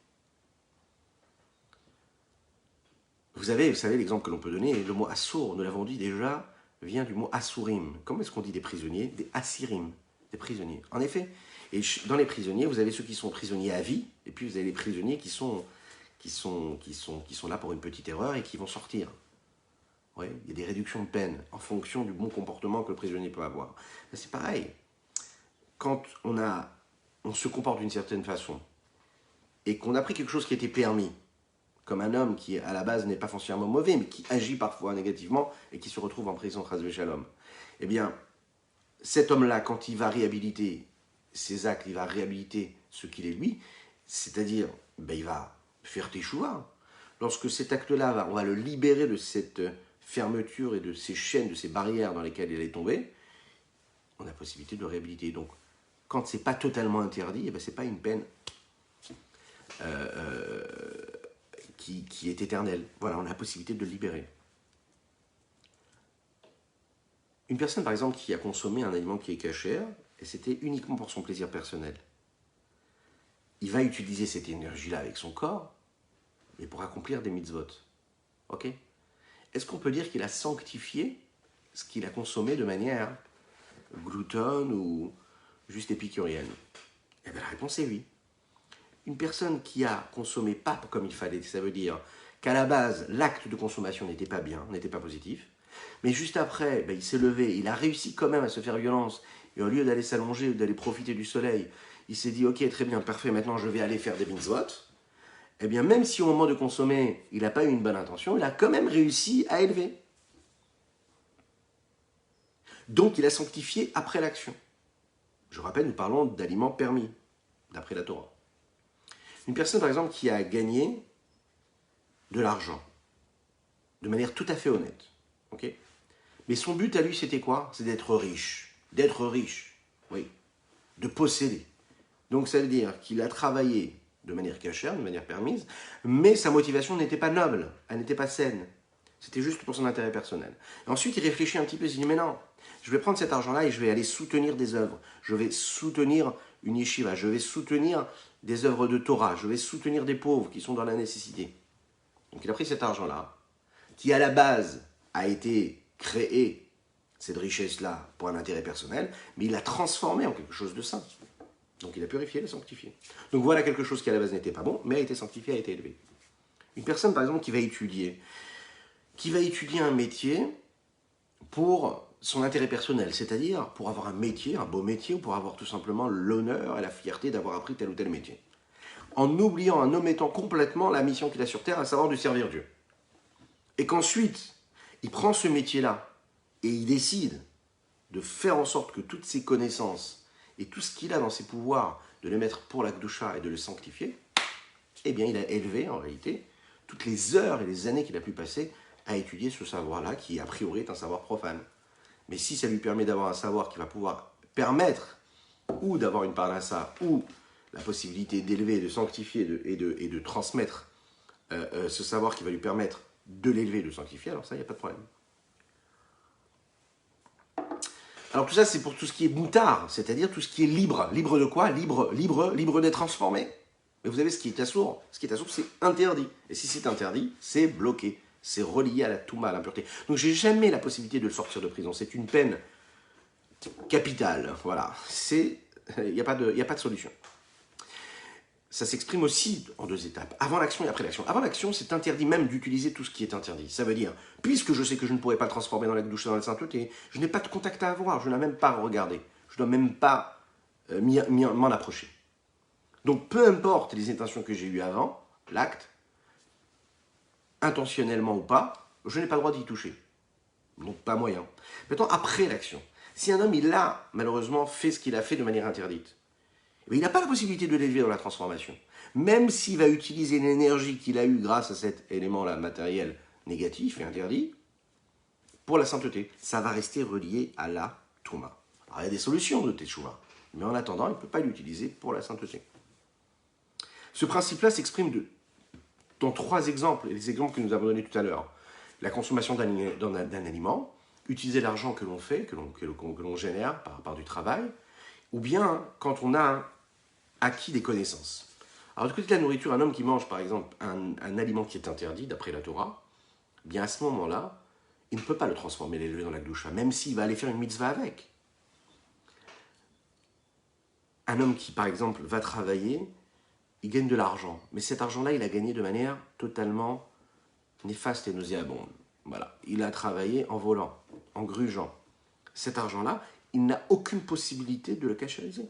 Vous savez l'exemple que l'on peut donner, le mot assour, nous l'avons dit déjà, vient du mot assourim. Comment est-ce qu'on dit des prisonniers? Des assirim, des prisonniers. En effet, et dans les prisonniers, vous avez ceux qui sont prisonniers à vie, et puis vous avez les prisonniers qui sont là pour une petite erreur et qui vont sortir. Ouais, il y a des réductions de peine en fonction du bon comportement que le prisonnier peut avoir. C'est pareil. Quand on se comporte d'une certaine façon et qu'on a pris quelque chose qui était permis, comme un homme qui, à la base, n'est pas foncièrement mauvais, mais qui agit parfois négativement et qui se retrouve en prison, chas v'shalom, eh bien, cet homme-là, quand il va réhabiliter ses actes, il va réhabiliter ce qu'il est lui, c'est-à-dire, il va faire teshuva. Lorsque cet acte-là, on va le libérer de cette fermeture et de ces chaînes, de ces barrières dans lesquelles il est tombé, on a la possibilité de le réhabiliter. Donc, quand c'est pas totalement interdit, c'est pas une peine qui est éternelle. Voilà, on a la possibilité de le libérer. Une personne, par exemple, qui a consommé un aliment qui est cachère, et c'était uniquement pour son plaisir personnel, il va utiliser cette énergie-là avec son corps, mais pour accomplir des mitzvot. Ok? Est-ce qu'on peut dire qu'il a sanctifié ce qu'il a consommé de manière gloutonne ou juste épicurienne? Eh bien, la réponse est oui. Une personne qui a consommé pas comme il fallait, ça veut dire qu'à la base, l'acte de consommation n'était pas bien, n'était pas positif, mais juste après, il s'est levé, il a réussi quand même à se faire violence, et au lieu d'aller s'allonger ou d'aller profiter du soleil, il s'est dit, ok, très bien, parfait, maintenant je vais aller faire des mitzvot. Eh bien, même si au moment de consommer, il n'a pas eu une bonne intention, il a quand même réussi à élever. Donc, il a sanctifié après l'action. Je rappelle, nous parlons d'aliments permis, d'après la Torah. Une personne, par exemple, qui a gagné de l'argent, de manière tout à fait honnête, ok? Mais son but à lui, c'était quoi? C'est d'être riche, oui, de posséder. Donc, ça veut dire qu'il a travaillé de manière cachère, de manière permise, mais sa motivation n'était pas noble, elle n'était pas saine. C'était juste pour son intérêt personnel. Et ensuite, il réfléchit un petit peu, il se dit, mais non, je vais prendre cet argent-là et je vais aller soutenir des œuvres. Je vais soutenir une yeshiva, je vais soutenir des œuvres de Torah, je vais soutenir des pauvres qui sont dans la nécessité. Donc il a pris cet argent-là, qui à la base a été créé, cette richesse-là, pour un intérêt personnel, mais il l'a transformé en quelque chose de saint. Donc il a purifié, il a sanctifié. Donc voilà quelque chose qui à la base n'était pas bon, mais a été sanctifié, a été élevé. Une personne, par exemple, qui va étudier un métier pour son intérêt personnel, c'est-à-dire pour avoir un métier, un beau métier, ou pour avoir tout simplement l'honneur et la fierté d'avoir appris tel ou tel métier. En oubliant, en omettant complètement la mission qu'il a sur Terre, à savoir de servir Dieu. Et qu'ensuite, il prend ce métier-là et il décide de faire en sorte que toutes ses connaissances et tout ce qu'il a dans ses pouvoirs, de les mettre pour la Kedusha et de le sanctifier, eh bien il a élevé en réalité toutes les heures et les années qu'il a pu passer à étudier ce savoir-là qui a priori est un savoir profane. Mais si ça lui permet d'avoir un savoir qui va pouvoir permettre ou d'avoir une parnassa ou la possibilité d'élever, de sanctifier et de transmettre ce savoir qui va lui permettre de l'élever, de sanctifier, alors ça, il n'y a pas de problème. Alors tout ça, c'est pour tout ce qui est moutard, c'est-à-dire tout ce qui est libre. Libre de quoi? Libre d'être transformé. Mais vous savez, ce qui est assourd, c'est interdit. Et si c'est interdit, c'est bloqué. C'est relié à la touma, à l'impureté. Donc j'ai jamais la possibilité de le sortir de prison. C'est une peine capitale. Voilà. Il n'y a pas de solution. ça s'exprime aussi en deux étapes, avant l'action et après l'action. Avant l'action, c'est interdit même d'utiliser tout ce qui est interdit. Ça veut dire, puisque je sais que je ne pourrais pas le transformer dans la douche et dans la sainteté, je n'ai pas de contact à avoir, je n'ai même pas à regarder. Je ne dois même pas m'en approcher. Donc, peu importe les intentions que j'ai eues avant, l'acte, intentionnellement ou pas, je n'ai pas le droit d'y toucher. Donc, pas moyen. Maintenant, après l'action, si un homme, il a malheureusement fait ce qu'il a fait de manière interdite, mais il n'a pas la possibilité de l'élever dans la transformation. Même s'il va utiliser l'énergie qu'il a eue grâce à cet élément-là matériel négatif et interdit, pour la sainteté, ça va rester relié à la Touma. Alors il y a des solutions de Teshuvah, mais en attendant, il ne peut pas l'utiliser pour la sainteté. Ce principe-là s'exprime dans trois exemples, et les exemples que nous avons donnés tout à l'heure. La consommation d'un aliment, utiliser l'argent que l'on fait, que l'on génère par du travail, ou bien quand on a acquis des connaissances. Alors du côté de la nourriture, un homme qui mange par exemple un aliment qui est interdit d'après la Torah, bien à ce moment-là, il ne peut pas le transformer, l'élever dans la gdoucha, même s'il va aller faire une mitzvah avec. Un homme qui par exemple va travailler, il gagne de l'argent, mais cet argent-là, il a gagné de manière totalement néfaste et nauséabonde. Voilà, il a travaillé en volant, en grugeant. Cet argent-là, il n'a aucune possibilité de le cachériser.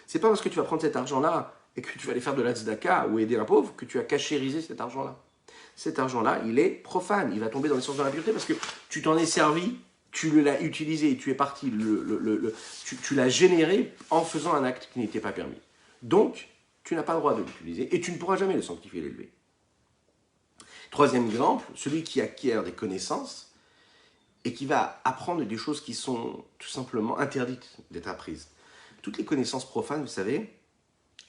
C'est pas parce que tu vas prendre cet argent-là et que tu vas aller faire de la tzedaka ou aider un pauvre que tu as cachérisé cet argent-là. Cet argent-là, il est profane, il va tomber dans les sens de l'impureté parce que tu t'en es servi, tu l'as utilisé, tu es parti, tu l'as généré en faisant un acte qui n'était pas permis. Donc, tu n'as pas le droit de l'utiliser et tu ne pourras jamais le sanctifier et l'élever. Troisième exemple, celui qui acquiert des connaissances et qui va apprendre des choses qui sont tout simplement interdites d'être apprises. Toutes les connaissances profanes, vous savez,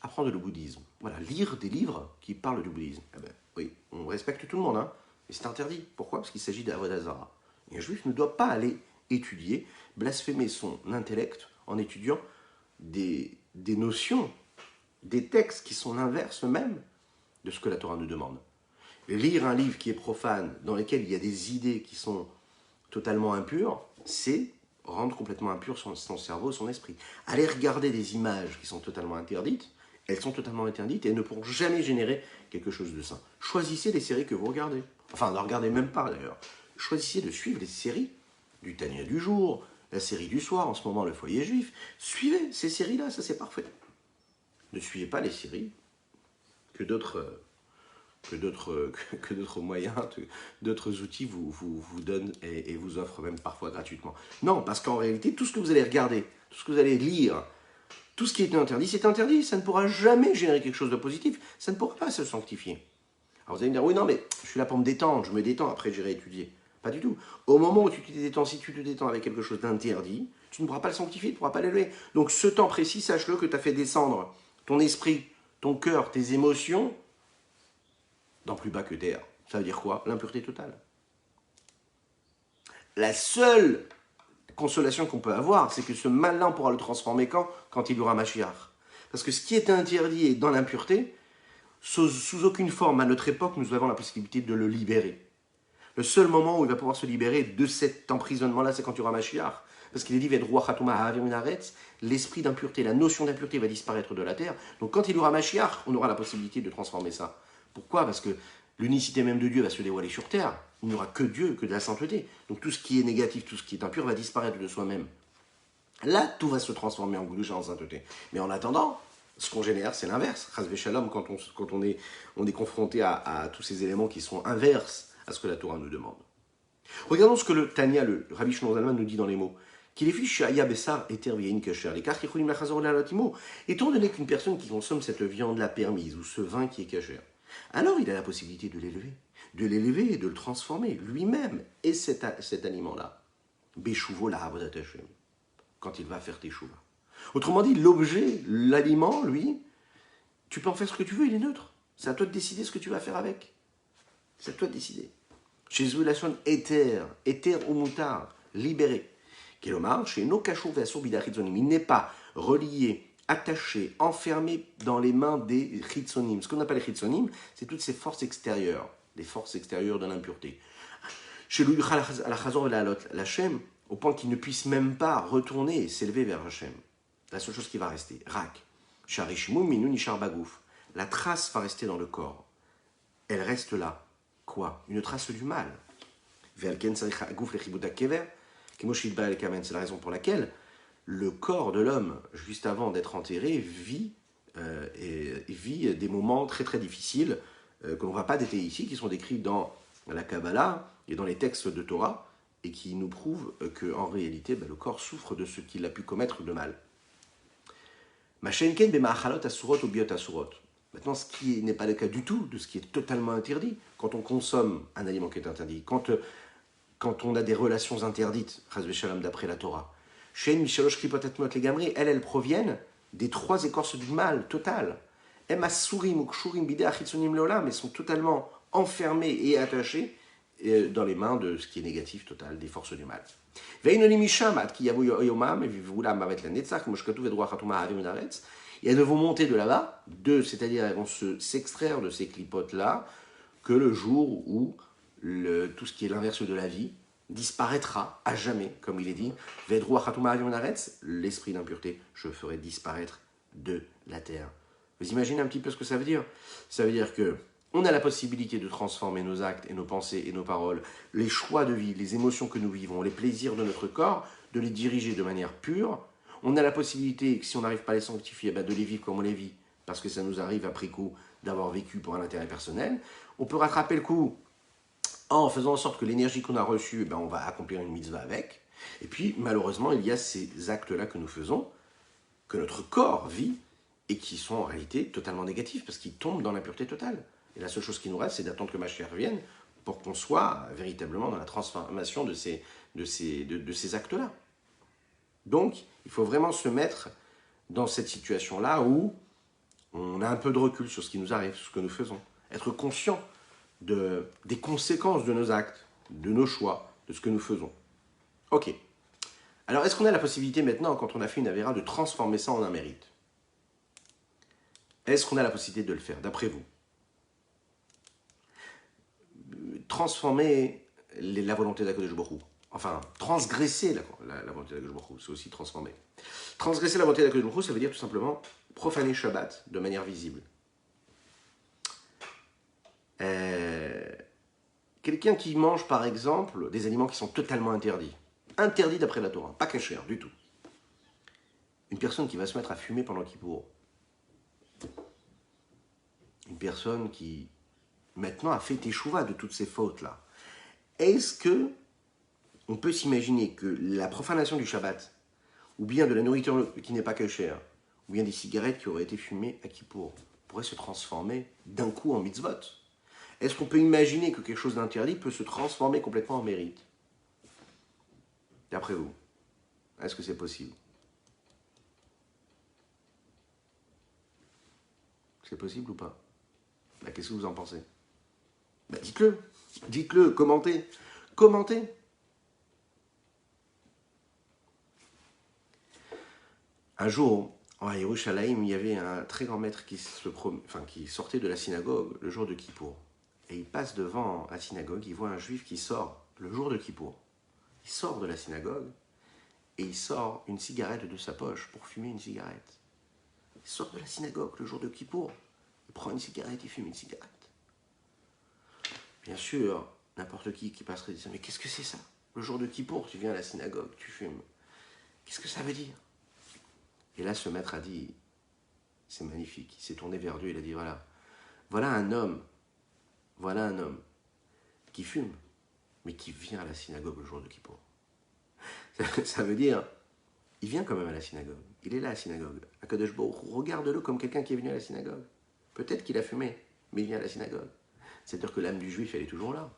apprendre le bouddhisme. Voilà, lire des livres qui parlent du bouddhisme. Eh ben, oui, on respecte tout le monde, hein, mais c'est interdit. Pourquoi? Parce qu'il s'agit d'Avodah Zarah. Et un juif ne doit pas aller étudier, blasphémer son intellect en étudiant des notions, des textes qui sont l'inverse même de ce que la Torah nous demande. Lire un livre qui est profane, dans lequel il y a des idées qui sont totalement impures, c'est rendre complètement impur son cerveau, son esprit. Aller regarder des images qui sont totalement interdites, elles sont totalement interdites et elles ne pourront jamais générer quelque chose de sain. Choisissez les séries que vous regardez. Enfin, ne regardez même pas d'ailleurs. Choisissez de suivre les séries du Tania du jour, la série du soir, en ce moment le foyer juif. Suivez ces séries-là, ça c'est parfait. Ne suivez pas les séries que d'autres moyens, d'autres outils vous donnent et vous offrent même parfois gratuitement. Non, parce qu'en réalité, tout ce que vous allez regarder, tout ce que vous allez lire, tout ce qui est interdit, c'est interdit. Ça ne pourra jamais générer quelque chose de positif. Ça ne pourra pas se sanctifier. Alors vous allez me dire, oui, non, mais je suis là pour me détendre, je me détends, après j'irai étudier. Pas du tout. Au moment où tu te détends, si tu te détends avec quelque chose d'interdit, tu ne pourras pas le sanctifier, tu ne pourras pas l'élever. Donc ce temps précis, sache-le que tu as fait descendre ton esprit, ton cœur, tes émotions dans plus bas que terre. Ça veut dire quoi? L'impureté totale. La seule consolation qu'on peut avoir, c'est que ce mal-là, on pourra le transformer quand il y aura Mashiach. Parce que ce qui est interdit est dans l'impureté, sous aucune forme, à notre époque, nous avons la possibilité de le libérer. Le seul moment où il va pouvoir se libérer de cet emprisonnement-là, c'est quand il y aura Mashiach. Parce qu'il est dit, l'esprit d'impureté, la notion d'impureté va disparaître de la terre. Donc quand il y aura Mashiach, on aura la possibilité de transformer ça. Pourquoi? Parce que l'unicité même de Dieu va se dévoiler sur terre. Il n'y aura que Dieu, que de la sainteté. Donc tout ce qui est négatif, tout ce qui est impur va disparaître de soi-même. Là, tout va se transformer en Gouloucha, en sainteté. Mais en attendant, ce qu'on génère, c'est l'inverse. Chas Shalom, quand on est confronté à tous ces éléments qui sont inverses à ce que la Torah nous demande. Regardons ce que le Tania, le Rabbi Shlomo Zalman, nous dit dans les mots. Étant donné qu'une personne qui consomme cette viande-là permise, ou ce vin qui est cachère, alors il a la possibilité de l'élever et de le transformer lui-même, et cet aliment-là. Beshuvo la Avodat Hashem, quand il va faire Teshuvah. Autrement dit, l'objet, l'aliment, lui, tu peux en faire ce que tu veux, il est neutre. C'est à toi de décider ce que tu vas faire avec. C'est à toi de décider. Chez Zulashon, éther ou moutar, libéré. Kelomar, chez nos cachou bidachitzonim, il n'est pas relié, attaché, enfermé dans les mains des chitzonim. Ce qu'on appelle les chitzonim, c'est toutes ces forces extérieures, les forces extérieures de l'impureté. Chez lui, l'Hachem, au point qu'il ne puisse même pas retourner et s'élever vers Hachem. La seule chose qui va rester, rak. Sharishimum minu nishar bagouf. la trace va rester dans le corps. Elle reste là. Quoi? Une trace du mal. C'est la raison pour laquelle le corps de l'homme, juste avant d'être enterré, vit des moments très très difficiles que l'on ne va pas détailler ici, qui sont décrits dans la Kabbalah et dans les textes de Torah, et qui nous prouvent qu'en réalité, le corps souffre de ce qu'il a pu commettre de mal. Maintenant, ce qui n'est pas le cas du tout de ce qui est totalement interdit, quand on consomme un aliment qui est interdit, quand on a des relations interdites, d'après la Torah, elles proviennent des 3 écorces du mal total. Mais sont totalement enfermées et attachées dans les mains de ce qui est négatif total, des forces du mal. Et elles vont monter de là-bas, c'est-à-dire elles vont s'extraire de ces clipotes-là, que le jour où tout ce qui est l'inverse de la vie disparaîtra à jamais, comme il est dit, l'esprit d'impureté, je ferai disparaître de la terre. Vous imaginez un petit peu ce que ça veut dire? Ça veut dire que on a la possibilité de transformer nos actes et nos pensées et nos paroles, les choix de vie, les émotions que nous vivons, les plaisirs de notre corps, de les diriger de manière pure. On a la possibilité, si on n'arrive pas à les sanctifier, de les vivre comme on les vit, parce que ça nous arrive après coup d'avoir vécu pour un intérêt personnel. On peut rattraper le coup en faisant en sorte que l'énergie qu'on a reçue, on va accomplir une mitzvah avec. Et puis, malheureusement, il y a ces actes-là que nous faisons, que notre corps vit, et qui sont en réalité totalement négatifs, parce qu'ils tombent dans l'impureté totale. Et la seule chose qui nous reste, c'est d'attendre que Mashiach revienne pour qu'on soit véritablement dans la transformation de ces actes-là. Donc, il faut vraiment se mettre dans cette situation-là où on a un peu de recul sur ce qui nous arrive, sur ce que nous faisons. Être conscient des conséquences de nos actes, de nos choix, de ce que nous faisons. Ok. Alors, est-ce qu'on a la possibilité maintenant, quand on a fait une avéra, de transformer ça en un mérite? Est-ce qu'on a la possibilité de le faire, d'après vous? Transformer la volonté d'Akadosh Baruch Hu. Enfin, transgresser la volonté d'Akadosh Baruch Hu, c'est aussi transformer. Transgresser la volonté d'Akadosh Baruch Hu, ça veut dire tout simplement profaner Shabbat de manière visible. Quelqu'un qui mange, par exemple, des aliments qui sont totalement interdits. Interdits d'après la Torah, pas kasher du tout. Une personne qui va se mettre à fumer pendant Kippour. Une personne qui, maintenant, a fait teshuva de toutes ces fautes-là. Est-ce que on peut s'imaginer que la profanation du Shabbat, ou bien de la nourriture qui n'est pas kasher, ou bien des cigarettes qui auraient été fumées à Kippour, pourrait se transformer d'un coup en mitzvot? Est-ce qu'on peut imaginer que quelque chose d'interdit peut se transformer complètement en mérite? D'après vous, est-ce que c'est possible? C'est possible ou pas? Qu'est-ce que vous en pensez? Dites-le, commentez. Un jour, à Yerushalayim, il y avait un très grand maître qui sortait de la synagogue le jour de Kippour. Et il passe devant la synagogue, il voit un juif qui sort le jour de Kippour. Il sort de la synagogue et il sort une cigarette de sa poche pour fumer une cigarette. Il sort de la synagogue le jour de Kippour, il prend une cigarette, il fume une cigarette. Bien sûr, n'importe qui passerait disant « Mais qu'est-ce que c'est ça? Le jour de Kippour, tu viens à la synagogue, tu fumes. Qu'est-ce que ça veut dire ?» Et là, ce maître a dit « C'est magnifique. » Il s'est tourné vers Dieu, il a dit « Voilà un homme qui fume, mais qui vient à la synagogue le jour de Kippour. » Ça veut dire, il vient quand même à la synagogue. Il est là à la synagogue. Akadosh Baruch Hu, regarde-le comme quelqu'un qui est venu à la synagogue. Peut-être qu'il a fumé, mais il vient à la synagogue. C'est-à-dire que l'âme du juif, elle est toujours là.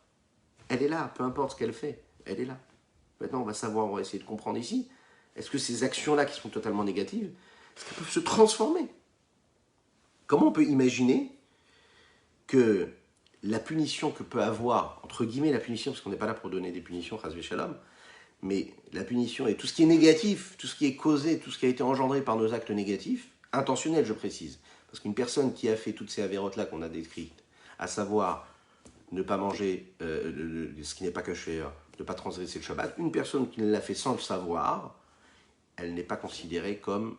Elle est là, peu importe ce qu'elle fait, elle est là. Maintenant, on va essayer de comprendre ici. Est-ce que ces actions-là qui sont totalement négatives, est-ce qu'elles peuvent se transformer? Comment on peut imaginer que la punition que peut avoir, entre guillemets la punition, parce qu'on n'est pas là pour donner des punitions, chas v'shalom, mais la punition et tout ce qui est négatif, tout ce qui est causé, tout ce qui a été engendré par nos actes négatifs, intentionnels je précise, parce qu'une personne qui a fait toutes ces avérotes-là qu'on a décrites, à savoir ne pas manger ce qui n'est pas kasher, ne pas transgresser le Shabbat, une personne qui l'a fait sans le savoir, elle n'est pas considérée comme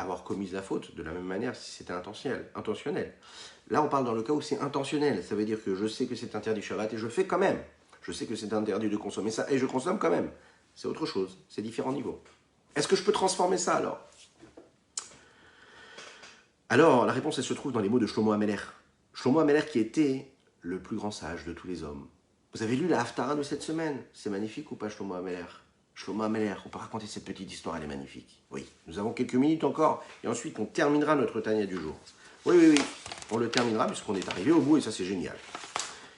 avoir commis la faute de la même manière si c'était intentionnel. Là, on parle dans le cas où c'est intentionnel. Ça veut dire que je sais que c'est interdit Shabbat et je le fais quand même. Je sais que c'est interdit de consommer ça et je consomme quand même. C'est autre chose. C'est différents niveaux. Est-ce que je peux transformer ça alors? Alors, la réponse, elle se trouve dans les mots de Shlomo Ameler. Shlomo Ameler qui était le plus grand sage de tous les hommes. Vous avez lu la Haftara de cette semaine? C'est magnifique ou pas, Shlomo Ameler? Shlomo Ameler, on peut raconter cette petite histoire, elle est magnifique. Oui, nous avons quelques minutes encore, et ensuite on terminera notre Tanya du jour. Oui, on le terminera puisqu'on est arrivé au bout, et ça c'est génial.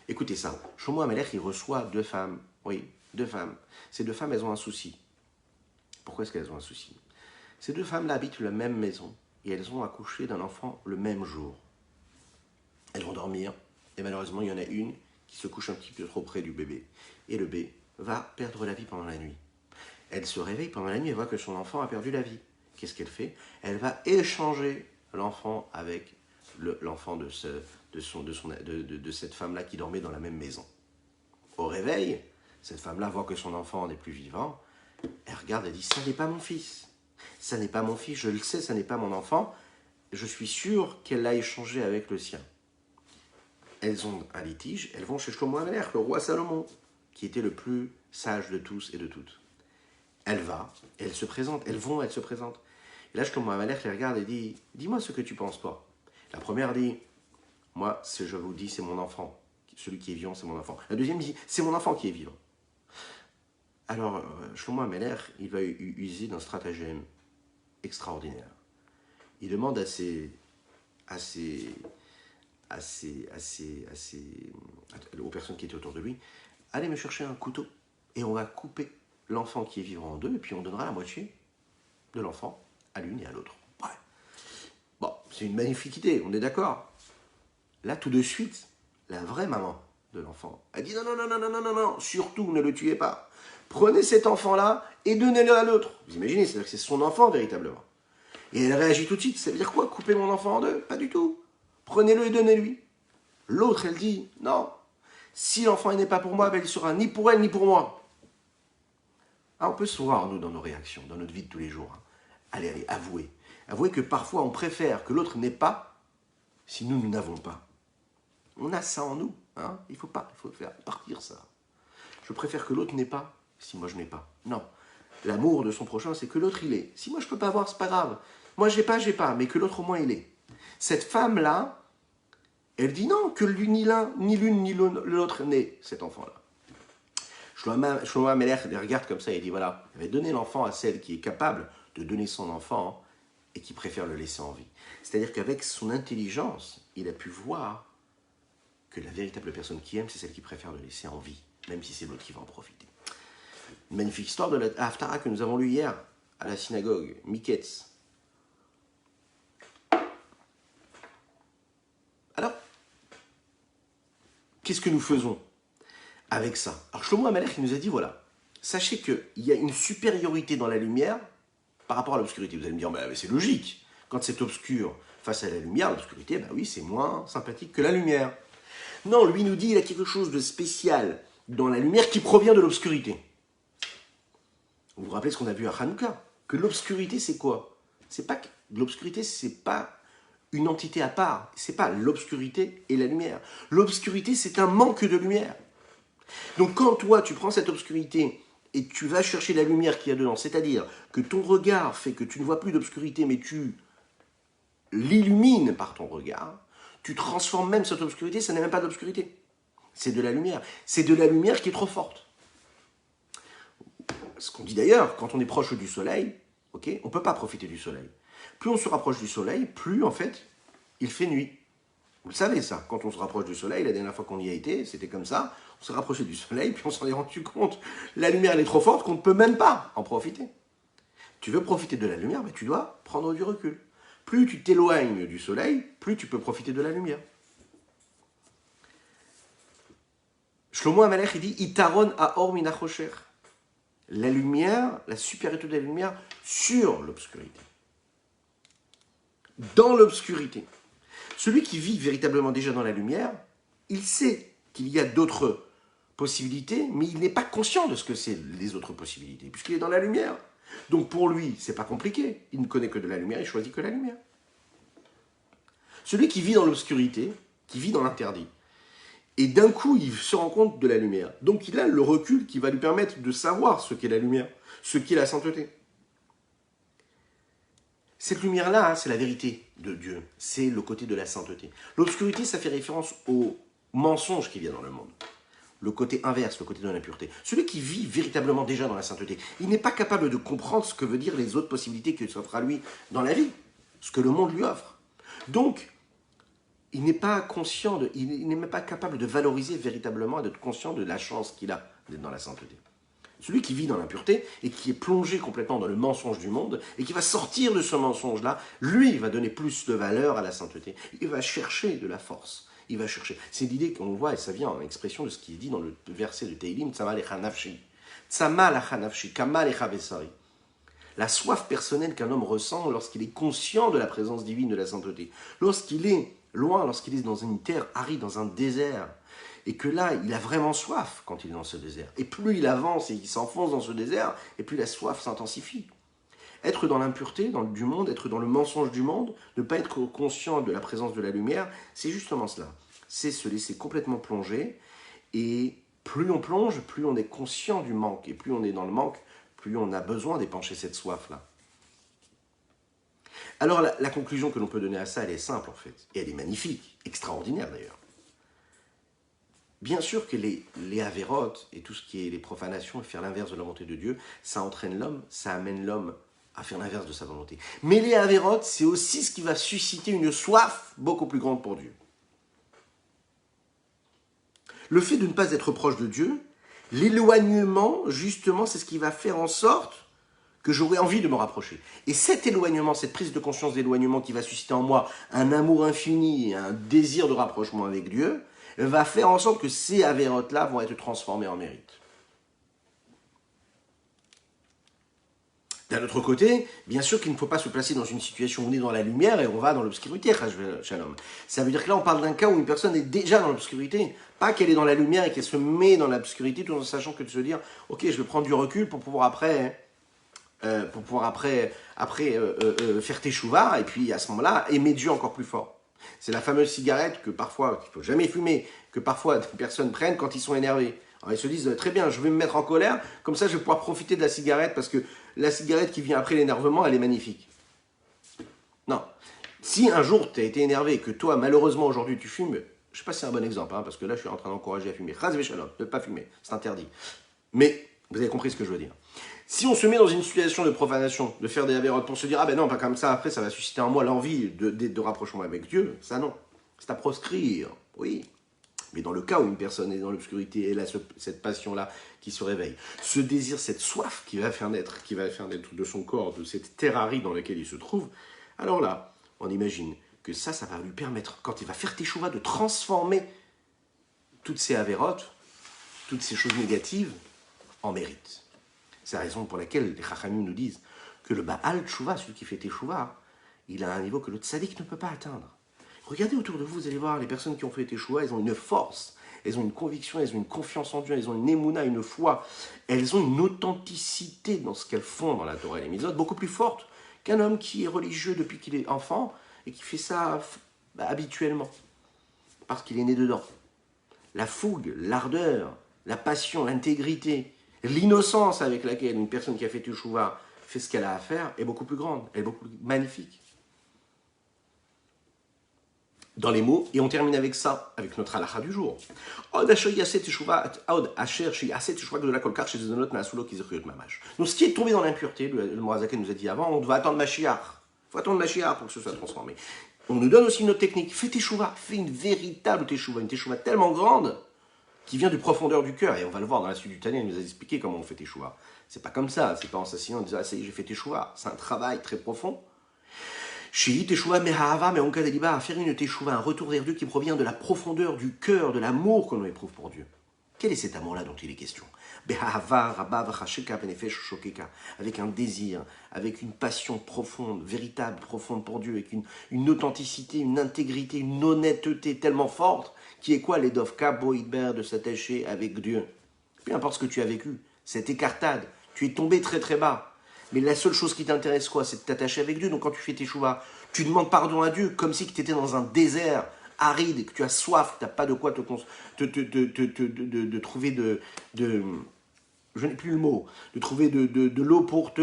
Écoutez ça, Shlomo Ameler, il reçoit 2 femmes. Oui, 2 femmes. Ces 2 femmes, elles ont un souci. Pourquoi est-ce qu'elles ont un souci? Ces 2 femmes-là habitent la même maison, et elles ont accouché d'un enfant le même jour. Elles vont dormir, et malheureusement, il y en a une qui se couche un petit peu trop près du bébé. Et le bébé va perdre la vie pendant la nuit. Elle se réveille pendant la nuit et voit que son enfant a perdu la vie. Qu'est-ce qu'elle fait? Elle va échanger l'enfant avec l'enfant de cette femme-là qui dormait dans la même maison. Au réveil, cette femme-là voit que son enfant n'est plus vivant. Elle regarde et dit, ça n'est pas mon fils. Ça n'est pas mon fils, je le sais, ça n'est pas mon enfant. Je suis sûr qu'elle l'a échangé avec le sien. Elles ont un litige, elles vont chez Shlomo Ameler, le roi Salomon, qui était le plus sage de tous et de toutes. Elle va, elle se présente, elles se présentent. Et là, Shlomo Ameler les regarde et dit, dis-moi ce que tu penses, toi. La première dit, moi, je vous dis, c'est mon enfant. Celui qui est vivant, c'est mon enfant. La deuxième dit, c'est mon enfant qui est vivant. Alors, Shlomo Ameler, il va user d'un stratagème extraordinaire. Il demande aux personnes qui étaient autour de lui, allez me chercher un couteau et on va couper l'enfant qui est vivant en 2 et puis on donnera la moitié de l'enfant à l'une et à l'autre. Ouais. Bon, c'est une magnifique idée, on est d'accord. Là, tout de suite, la vraie maman de l'enfant, elle dit non, surtout ne le tuez pas. Prenez cet enfant-là et donnez-le à l'autre. Vous imaginez, c'est-à-dire que c'est son enfant véritablement. Et elle réagit tout de suite, ça veut dire quoi, couper mon enfant en 2? Pas du tout. Prenez-le et donnez-lui. L'autre, elle dit, non, si l'enfant n'est pas pour moi, ben, il ne sera ni pour elle ni pour moi. Ah, on peut se voir, nous, dans nos réactions, dans notre vie de tous les jours. Allez, avouez. Avouez que parfois, on préfère que l'autre n'ait pas si nous n'avons pas. On a ça en nous. Hein. Il faut faire partir ça. Je préfère que l'autre n'ait pas si moi je n'ai pas. Non. L'amour de son prochain, c'est que l'autre, il est. Si moi je ne peux pas avoir, c'est pas grave. Moi, j'ai pas, mais que l'autre, au moins, il est. Cette femme-là, elle dit non, que ni l'un, ni l'une, ni l'autre n'est cet enfant-là. Shlomo Ameler les regarde comme ça et dit voilà, il va donner l'enfant à celle qui est capable de donner son enfant et qui préfère le laisser en vie. C'est-à-dire qu'avec son intelligence, il a pu voir que la véritable personne qui aime, c'est celle qui préfère le laisser en vie, même si c'est l'autre qui va en profiter. Une magnifique histoire de la Haftara que nous avons lue hier à la synagogue, Miketz. Alors, qu'est-ce que nous faisons avec ça? Alors Shlomo Ameler qui nous a dit, voilà, sachez qu'il y a une supériorité dans la lumière par rapport à l'obscurité. Vous allez me dire, mais c'est logique. Quand c'est obscur face à la lumière, l'obscurité, ben oui, c'est moins sympathique que la lumière. Non, lui nous dit, il y a quelque chose de spécial dans la lumière qui provient de l'obscurité. Vous vous rappelez ce qu'on a vu à Hanouka? Que l'obscurité, c'est quoi? C'est pas que l'obscurité, c'est pas une entité à part. C'est pas l'obscurité et la lumière. L'obscurité, c'est un manque de lumière. Donc quand toi, tu prends cette obscurité et tu vas chercher la lumière qu'il y a dedans, c'est-à-dire que ton regard fait que tu ne vois plus d'obscurité, mais tu l'illumines par ton regard, tu transformes même cette obscurité, ça n'est même pas d'obscurité. C'est de la lumière. C'est de la lumière qui est trop forte. Ce qu'on dit d'ailleurs, quand on est proche du soleil, okay, on ne peut pas profiter du soleil. Plus on se rapproche du soleil, plus en fait, il fait nuit. Vous le savez ça, quand on se rapproche du soleil, la dernière fois qu'on y a été, c'était comme ça, on s'est rapproché du soleil, puis on s'en est rendu compte. La lumière, elle est trop forte qu'on ne peut même pas en profiter. Tu veux profiter de la lumière, mais tu dois prendre du recul. Plus tu t'éloignes du soleil, plus tu peux profiter de la lumière. Shlomo Ameler, il dit, Itaron aor min hachosher. La lumière, la supériorité de la lumière sur l'obscurité. Dans l'obscurité. Celui qui vit véritablement déjà dans la lumière, il sait qu'il y a d'autres possibilités, mais il n'est pas conscient de ce que c'est les autres possibilités, puisqu'il est dans la lumière. Donc pour lui, c'est pas compliqué. Il ne connaît que de la lumière, il choisit que la lumière. Celui qui vit dans l'obscurité, qui vit dans l'interdit, et d'un coup, il se rend compte de la lumière. Donc il a le recul qui va lui permettre de savoir ce qu'est la lumière, ce qu'est la sainteté. Cette lumière-là, c'est la vérité de Dieu. C'est le côté de la sainteté. L'obscurité, ça fait référence au mensonge qu'il y a dans le monde. Le côté inverse, le côté de l'impureté. Celui qui vit véritablement déjà dans la sainteté, il n'est pas capable de comprendre ce que veut dire les autres possibilités qui s'offrent à lui dans la vie, ce que le monde lui offre. Donc, il n'est pas conscient, il n'est même pas capable de valoriser véritablement et d'être conscient de la chance qu'il a d'être dans la sainteté. Celui qui vit dans l'impureté et qui est plongé complètement dans le mensonge du monde et qui va sortir de ce mensonge-là, lui, il va donner plus de valeur à la sainteté. Il va chercher de la force. Il va chercher. C'est l'idée qu'on voit, et ça vient en expression de ce qui est dit dans le verset de Teilim, Tzama lecha nafshi. Tzama lecha nafshi, kama lecha besari. La soif personnelle qu'un homme ressent lorsqu'il est conscient de la présence divine de la sainteté. Lorsqu'il est loin, lorsqu'il est dans une terre aride, dans un désert, et que là, il a vraiment soif quand il est dans ce désert. Et plus il avance et il s'enfonce dans ce désert, et plus la soif s'intensifie. Être dans l'impureté du monde, être dans le mensonge du monde, ne pas être conscient de la présence de la lumière, c'est justement cela. C'est se laisser complètement plonger, et plus on plonge, plus on est conscient du manque, et plus on est dans le manque, plus on a besoin d'épancher cette soif-là. Alors la conclusion que l'on peut donner à ça, elle est simple en fait, et elle est magnifique, extraordinaire d'ailleurs. Bien sûr que les avérotes et tout ce qui est les profanations et faire l'inverse de la volonté de Dieu, ça entraîne l'homme, ça amène l'homme à faire l'inverse de sa volonté. Mais les avérotes, c'est aussi ce qui va susciter une soif beaucoup plus grande pour Dieu. Le fait de ne pas être proche de Dieu, l'éloignement, justement, c'est ce qui va faire en sorte que j'aurai envie de me rapprocher. Et cet éloignement, cette prise de conscience d'éloignement qui va susciter en moi un amour infini et un désir de rapprochement avec Dieu, va faire en sorte que ces avérotes-là vont être transformées en mérite. D'un autre côté, bien sûr qu'il ne faut pas se placer dans une situation où on est dans la lumière et on va dans l'obscurité, Shalom. Ça veut dire que là, on parle d'un cas où une personne est déjà dans l'obscurité, pas qu'elle est dans la lumière et qu'elle se met dans l'obscurité tout en sachant que de se dire, ok, je vais prendre du recul pour pouvoir après faire teshuva et puis à ce moment-là, aimer Dieu encore plus fort. C'est la fameuse cigarette que parfois, qu'il ne faut jamais fumer, que parfois des personnes prennent quand ils sont énervés. Alors ils se disent, très bien, je vais me mettre en colère, comme ça je vais pouvoir profiter de la cigarette, parce que la cigarette qui vient après l'énervement, elle est magnifique. Non. Si un jour tu as été énervé et que toi, malheureusement, aujourd'hui tu fumes, je ne sais pas si c'est un bon exemple, parce que là je suis en train d'encourager à fumer. Chas v'shalom, ne pas fumer, c'est interdit. Mais vous avez compris ce que je veux dire. Si on se met dans une situation de profanation, de faire des avérotes pour se dire « Ah ben non, pas comme ça, après ça va susciter en moi l'envie de rapprochement avec Dieu », ça non. C'est à proscrire, oui. Mais dans le cas où une personne est dans l'obscurité et elle a cette passion-là qui se réveille, ce désir, cette soif qui va faire naître de son corps, de cette terre aride dans laquelle il se trouve, alors là, on imagine que ça va lui permettre, quand il va faire teshuva, de transformer toutes ces avérotes, toutes ces choses négatives, en mérite. C'est la raison pour laquelle les Chachamim nous disent que le Baal Tshuva, celui qui fait Teshuva, il a un niveau que le Tzadik ne peut pas atteindre. Regardez autour de vous, vous allez voir, les personnes qui ont fait Teshuva, elles ont une force, elles ont une conviction, elles ont une confiance en Dieu, elles ont une émouna, une foi, elles ont une authenticité dans ce qu'elles font dans la Torah et les Mitzvot, beaucoup plus forte qu'un homme qui est religieux depuis qu'il est enfant et qui fait ça habituellement, parce qu'il est né dedans. La fougue, l'ardeur, la passion, l'intégrité, l'innocence avec laquelle une personne qui a fait Teshuva fait ce qu'elle a à faire est beaucoup plus grande, elle est beaucoup plus magnifique. Dans les mots, et on termine avec ça, avec notre halakha du jour. Donc ce qui est tombé dans l'impureté, le Morazaken nous a dit avant, on doit attendre Mashiach. Il faut attendre Mashiach pour que ce soit transformé. On nous donne aussi une autre technique, fais Teshuva, fais une véritable Teshuva, une Teshuva tellement grande qui vient du profondeur du cœur, et on va le voir dans la suite du Tanya, il nous a expliqué comment on fait Teshuva. C'est pas comme ça, c'est pas en s'asseyant en disant, ah ça y est, j'ai fait Teshuva. C'est un travail très profond. Chez Teshuva mehava meonka deliba, faire une Teshuva, un retour vers Dieu qui provient de la profondeur du cœur, de l'amour que l'on éprouve pour Dieu. Quel est cet amour-là dont il est question? Avec un désir, avec une passion profonde, véritable, profonde pour Dieu, avec une authenticité, une intégrité, une honnêteté tellement forte, qui est quoi les dovka boïdber de s'attacher avec Dieu? Peu importe ce que tu as vécu, cette écartade, tu es tombé très très bas. Mais la seule chose qui t'intéresse, quoi, c'est de t'attacher avec Dieu. Donc quand tu fais tes chouvas, tu demandes pardon à Dieu, comme si tu étais dans un désert aride, que tu as soif, tu n'as pas de quoi de trouver je n'ai plus le mot, de trouver de l'eau pour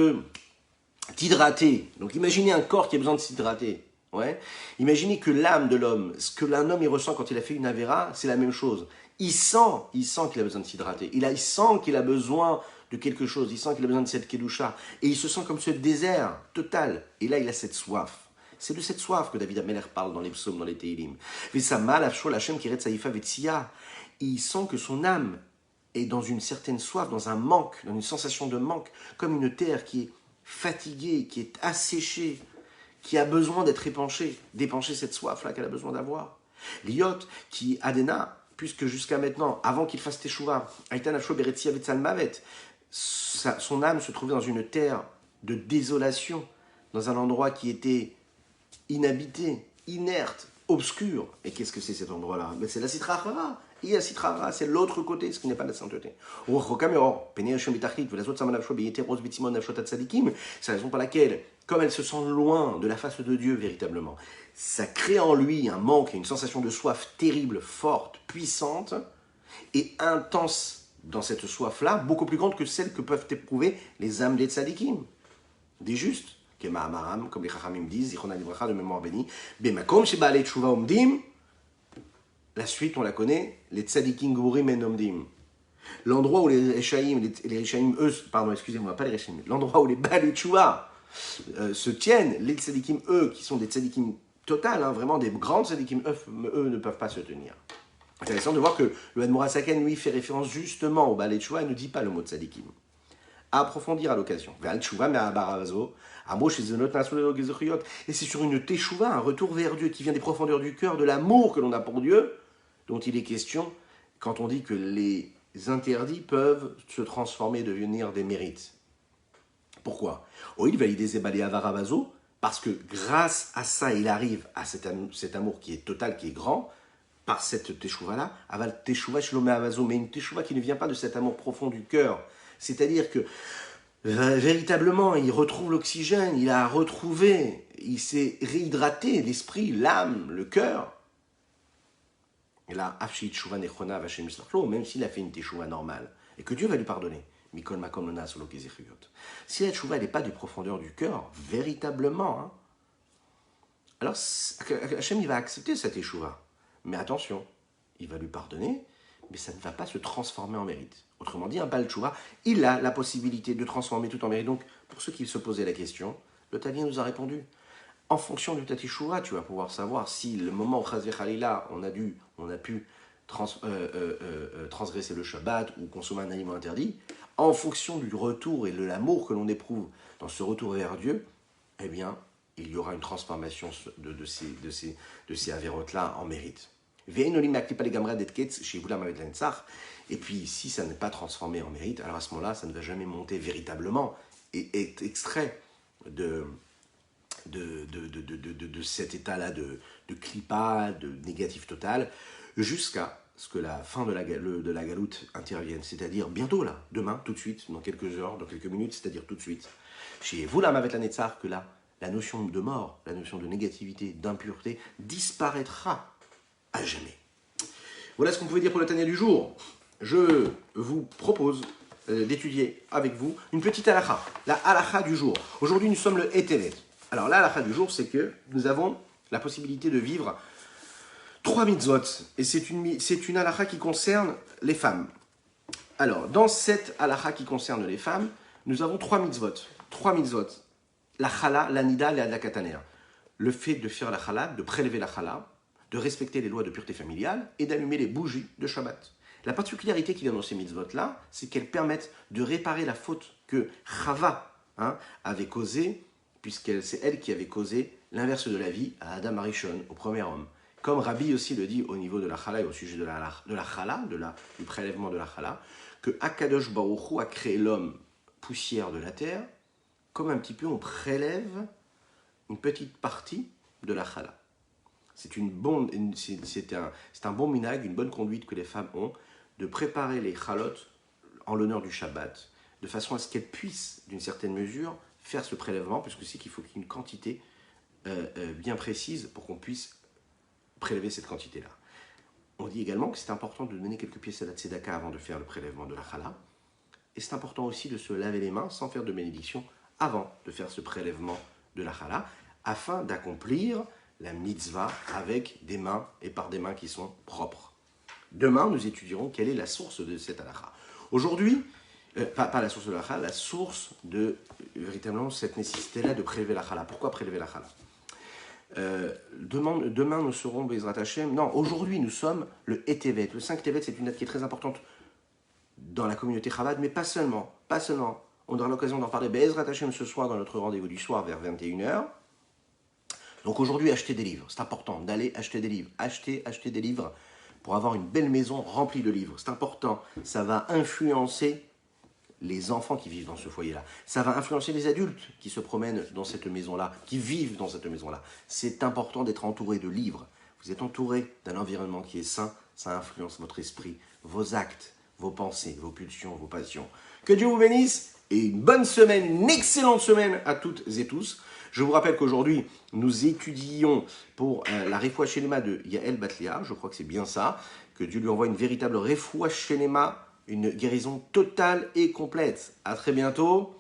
t'hydrater. Donc imaginez un corps qui a besoin de s'hydrater. Ouais. Imaginez que l'âme de l'homme, ce que l'un homme il ressent quand il a fait une avéra, c'est la même chose. Il sent qu'il a besoin de s'hydrater. Il sent qu'il a besoin de quelque chose. Il sent qu'il a besoin de cette kedusha. Et il se sent comme ce désert total. Et là, il a cette soif. C'est de cette soif que David Ameler parle dans les psaumes, dans les Teilim. Il sent que son âme est dans une certaine soif, dans un manque, dans une sensation de manque, comme une terre qui est fatiguée, qui est asséchée, qui a besoin d'être d'épancher cette soif-là qu'elle a besoin d'avoir. Liot, qui Adena, puisque jusqu'à maintenant, avant qu'il fasse Teshuvah, son âme se trouvait dans une terre de désolation, dans un endroit qui était inhabité, inerte, obscur. Et qu'est-ce que c'est cet endroit-là? Ben, c'est la Sitra Achara. Et la Sitra Achara, c'est l'autre côté, ce qui n'est pas la sainteté. C'est la raison pour laquelle, comme elle se sent loin de la face de Dieu véritablement, ça crée en lui un manque et une sensation de soif terrible, forte, puissante et intense dans cette soif-là, beaucoup plus grande que celle que peuvent éprouver les âmes des tzadikim, des justes. Comme les Chachamim disent, de mémoire bénie, la suite on la connaît, les tzadikim gurim en omdim. L'endroit où les Rishaïm, pas les Rishaïm, l'endroit où les Baalei Tshuva se tiennent, les tzadikim, eux, qui sont des tzadikim total, hein, vraiment des grands tzadikim, eux ne peuvent pas se tenir. Intéressant de voir que le Admor Saken, lui, fait référence justement au Baalei Tshuva et ne dit pas le mot tzadikim. À approfondir à l'occasion. Et c'est sur une teshuva, un retour vers Dieu qui vient des profondeurs du cœur, de l'amour que l'on a pour Dieu, dont il est question quand on dit que les interdits peuvent se transformer, devenir des mérites. Pourquoi? Parce que grâce à ça, il arrive à cet amour qui est total, qui est grand, par cette teshuva-là, aval teshuva shlomé avazo, mais une teshuva qui ne vient pas de cet amour profond du cœur. C'est-à-dire que véritablement, il retrouve l'oxygène, il a retrouvé, il s'est réhydraté l'esprit, l'âme, le cœur. Et là, même s'il a fait une teshuva normale, et que Dieu va lui pardonner. Si la teshuva n'est pas des profondeurs du cœur, véritablement, hein, alors Hachem il va accepter cette teshuva. Mais attention, il va lui pardonner, mais ça ne va pas se transformer en mérite. Autrement dit, un Baal Tshuva, il a la possibilité de transformer tout en mérite. Donc, pour ceux qui se posaient la question, le Tavien nous a répondu. En fonction du Tati Tshuva, tu vas pouvoir savoir si le moment où Chazve Khalila, on a pu transgresser le Shabbat ou consommer un aliment interdit, en fonction du retour et de l'amour que l'on éprouve dans ce retour vers Dieu, eh bien, il y aura une transformation de ces avérotes-là en mérite. Et puis, si ça n'est pas transformé en mérite, alors à ce moment-là, ça ne va jamais monter véritablement et être extrait de cet état-là de clipa, de négatif total, jusqu'à ce que la fin de la galoute intervienne. C'est-à-dire bientôt, là, demain, tout de suite, dans quelques heures, dans quelques minutes, c'est-à-dire tout de suite. Chez vous, là, avec la Netzar, que là, la notion de mort, la notion de négativité, d'impureté, disparaîtra à jamais. Voilà ce qu'on pouvait dire pour le Tania du jour. Je vous propose d'étudier avec vous une petite halakha, la halakha du jour. Aujourd'hui, nous sommes le Etelet. Alors, la halakha du jour, c'est que nous avons la possibilité de vivre 3 mitzvot. Et c'est une halakha qui concerne les femmes. Alors, dans cette halakha qui concerne les femmes, nous avons 3 mitzvot. 3 mitzvot. La chala, la nida, la katanea. Le fait de faire la chala, de prélever la chala, de respecter les lois de pureté familiale et d'allumer les bougies de Shabbat. La particularité qui vient dans ces mitzvot-là, c'est qu'elles permettent de réparer la faute que Chava avait causée, c'est elle qui avait causé l'inverse de la vie à Adam Arishon, au premier homme. Comme Rabbi aussi le dit au niveau de la chala et au sujet de la chala, du prélèvement de la chala, que Akadosh Baruch Hu a créé l'homme poussière de la terre, comme un petit peu on prélève une petite partie de la chala. C'est un bon minag, une bonne conduite que les femmes ont de préparer les chalotes en l'honneur du Shabbat, de façon à ce qu'elles puissent, d'une certaine mesure, faire ce prélèvement, puisque c'est qu'il faut qu'il y ait une quantité bien précise pour qu'on puisse prélever cette quantité-là. On dit également que c'est important de donner quelques pièces à la tzedaka avant de faire le prélèvement de la chala. Et c'est important aussi de se laver les mains sans faire de bénédiction avant de faire ce prélèvement de la chala, afin d'accomplir la mitzvah avec des mains et par des mains qui sont propres. Demain, nous étudierons quelle est la source de cette halakha. Aujourd'hui, pas la source de la halakha, la source de véritablement cette nécessité-là de prélever la chala. Pourquoi prélever la chala? Demain, nous serons Bezrat Hashem. Non, aujourd'hui, nous sommes le Etevet. Le 5 Tevet, c'est une date qui est très importante dans la communauté Chabad, mais pas seulement. Pas seulement. On aura l'occasion d'en parler Bezrat Hashem ce soir dans notre rendez-vous du soir vers 21h. Donc aujourd'hui, achetez des livres. C'est important d'aller acheter des livres. Acheter des livres pour avoir une belle maison remplie de livres. C'est important. Ça va influencer les enfants qui vivent dans ce foyer-là. Ça va influencer les adultes qui se promènent dans cette maison-là, qui vivent dans cette maison-là. C'est important d'être entouré de livres. Vous êtes entouré d'un environnement qui est sain, ça influence votre esprit, vos actes, vos pensées, vos pulsions, vos passions. Que Dieu vous bénisse et une bonne semaine, une excellente semaine à toutes et tous. Je vous rappelle qu'aujourd'hui, nous étudions pour la Refoua Shelema de Yael Batlia, je crois que c'est bien ça, que Dieu lui envoie une véritable Refoua Shelema, une guérison totale et complète. À très bientôt.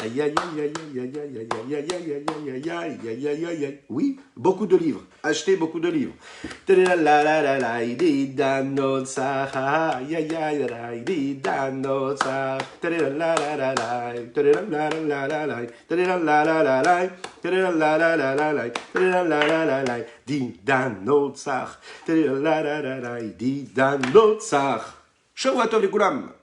Aïe, aïe, aïe, aïe, aïe, aïe, aïe, aïe, aïe, aïe, aïe, aïe, aïe, aïe, aïe, aïe, aïe. Oui, beaucoup de livres. Achetez beaucoup de livres. Shavua tov לכולם.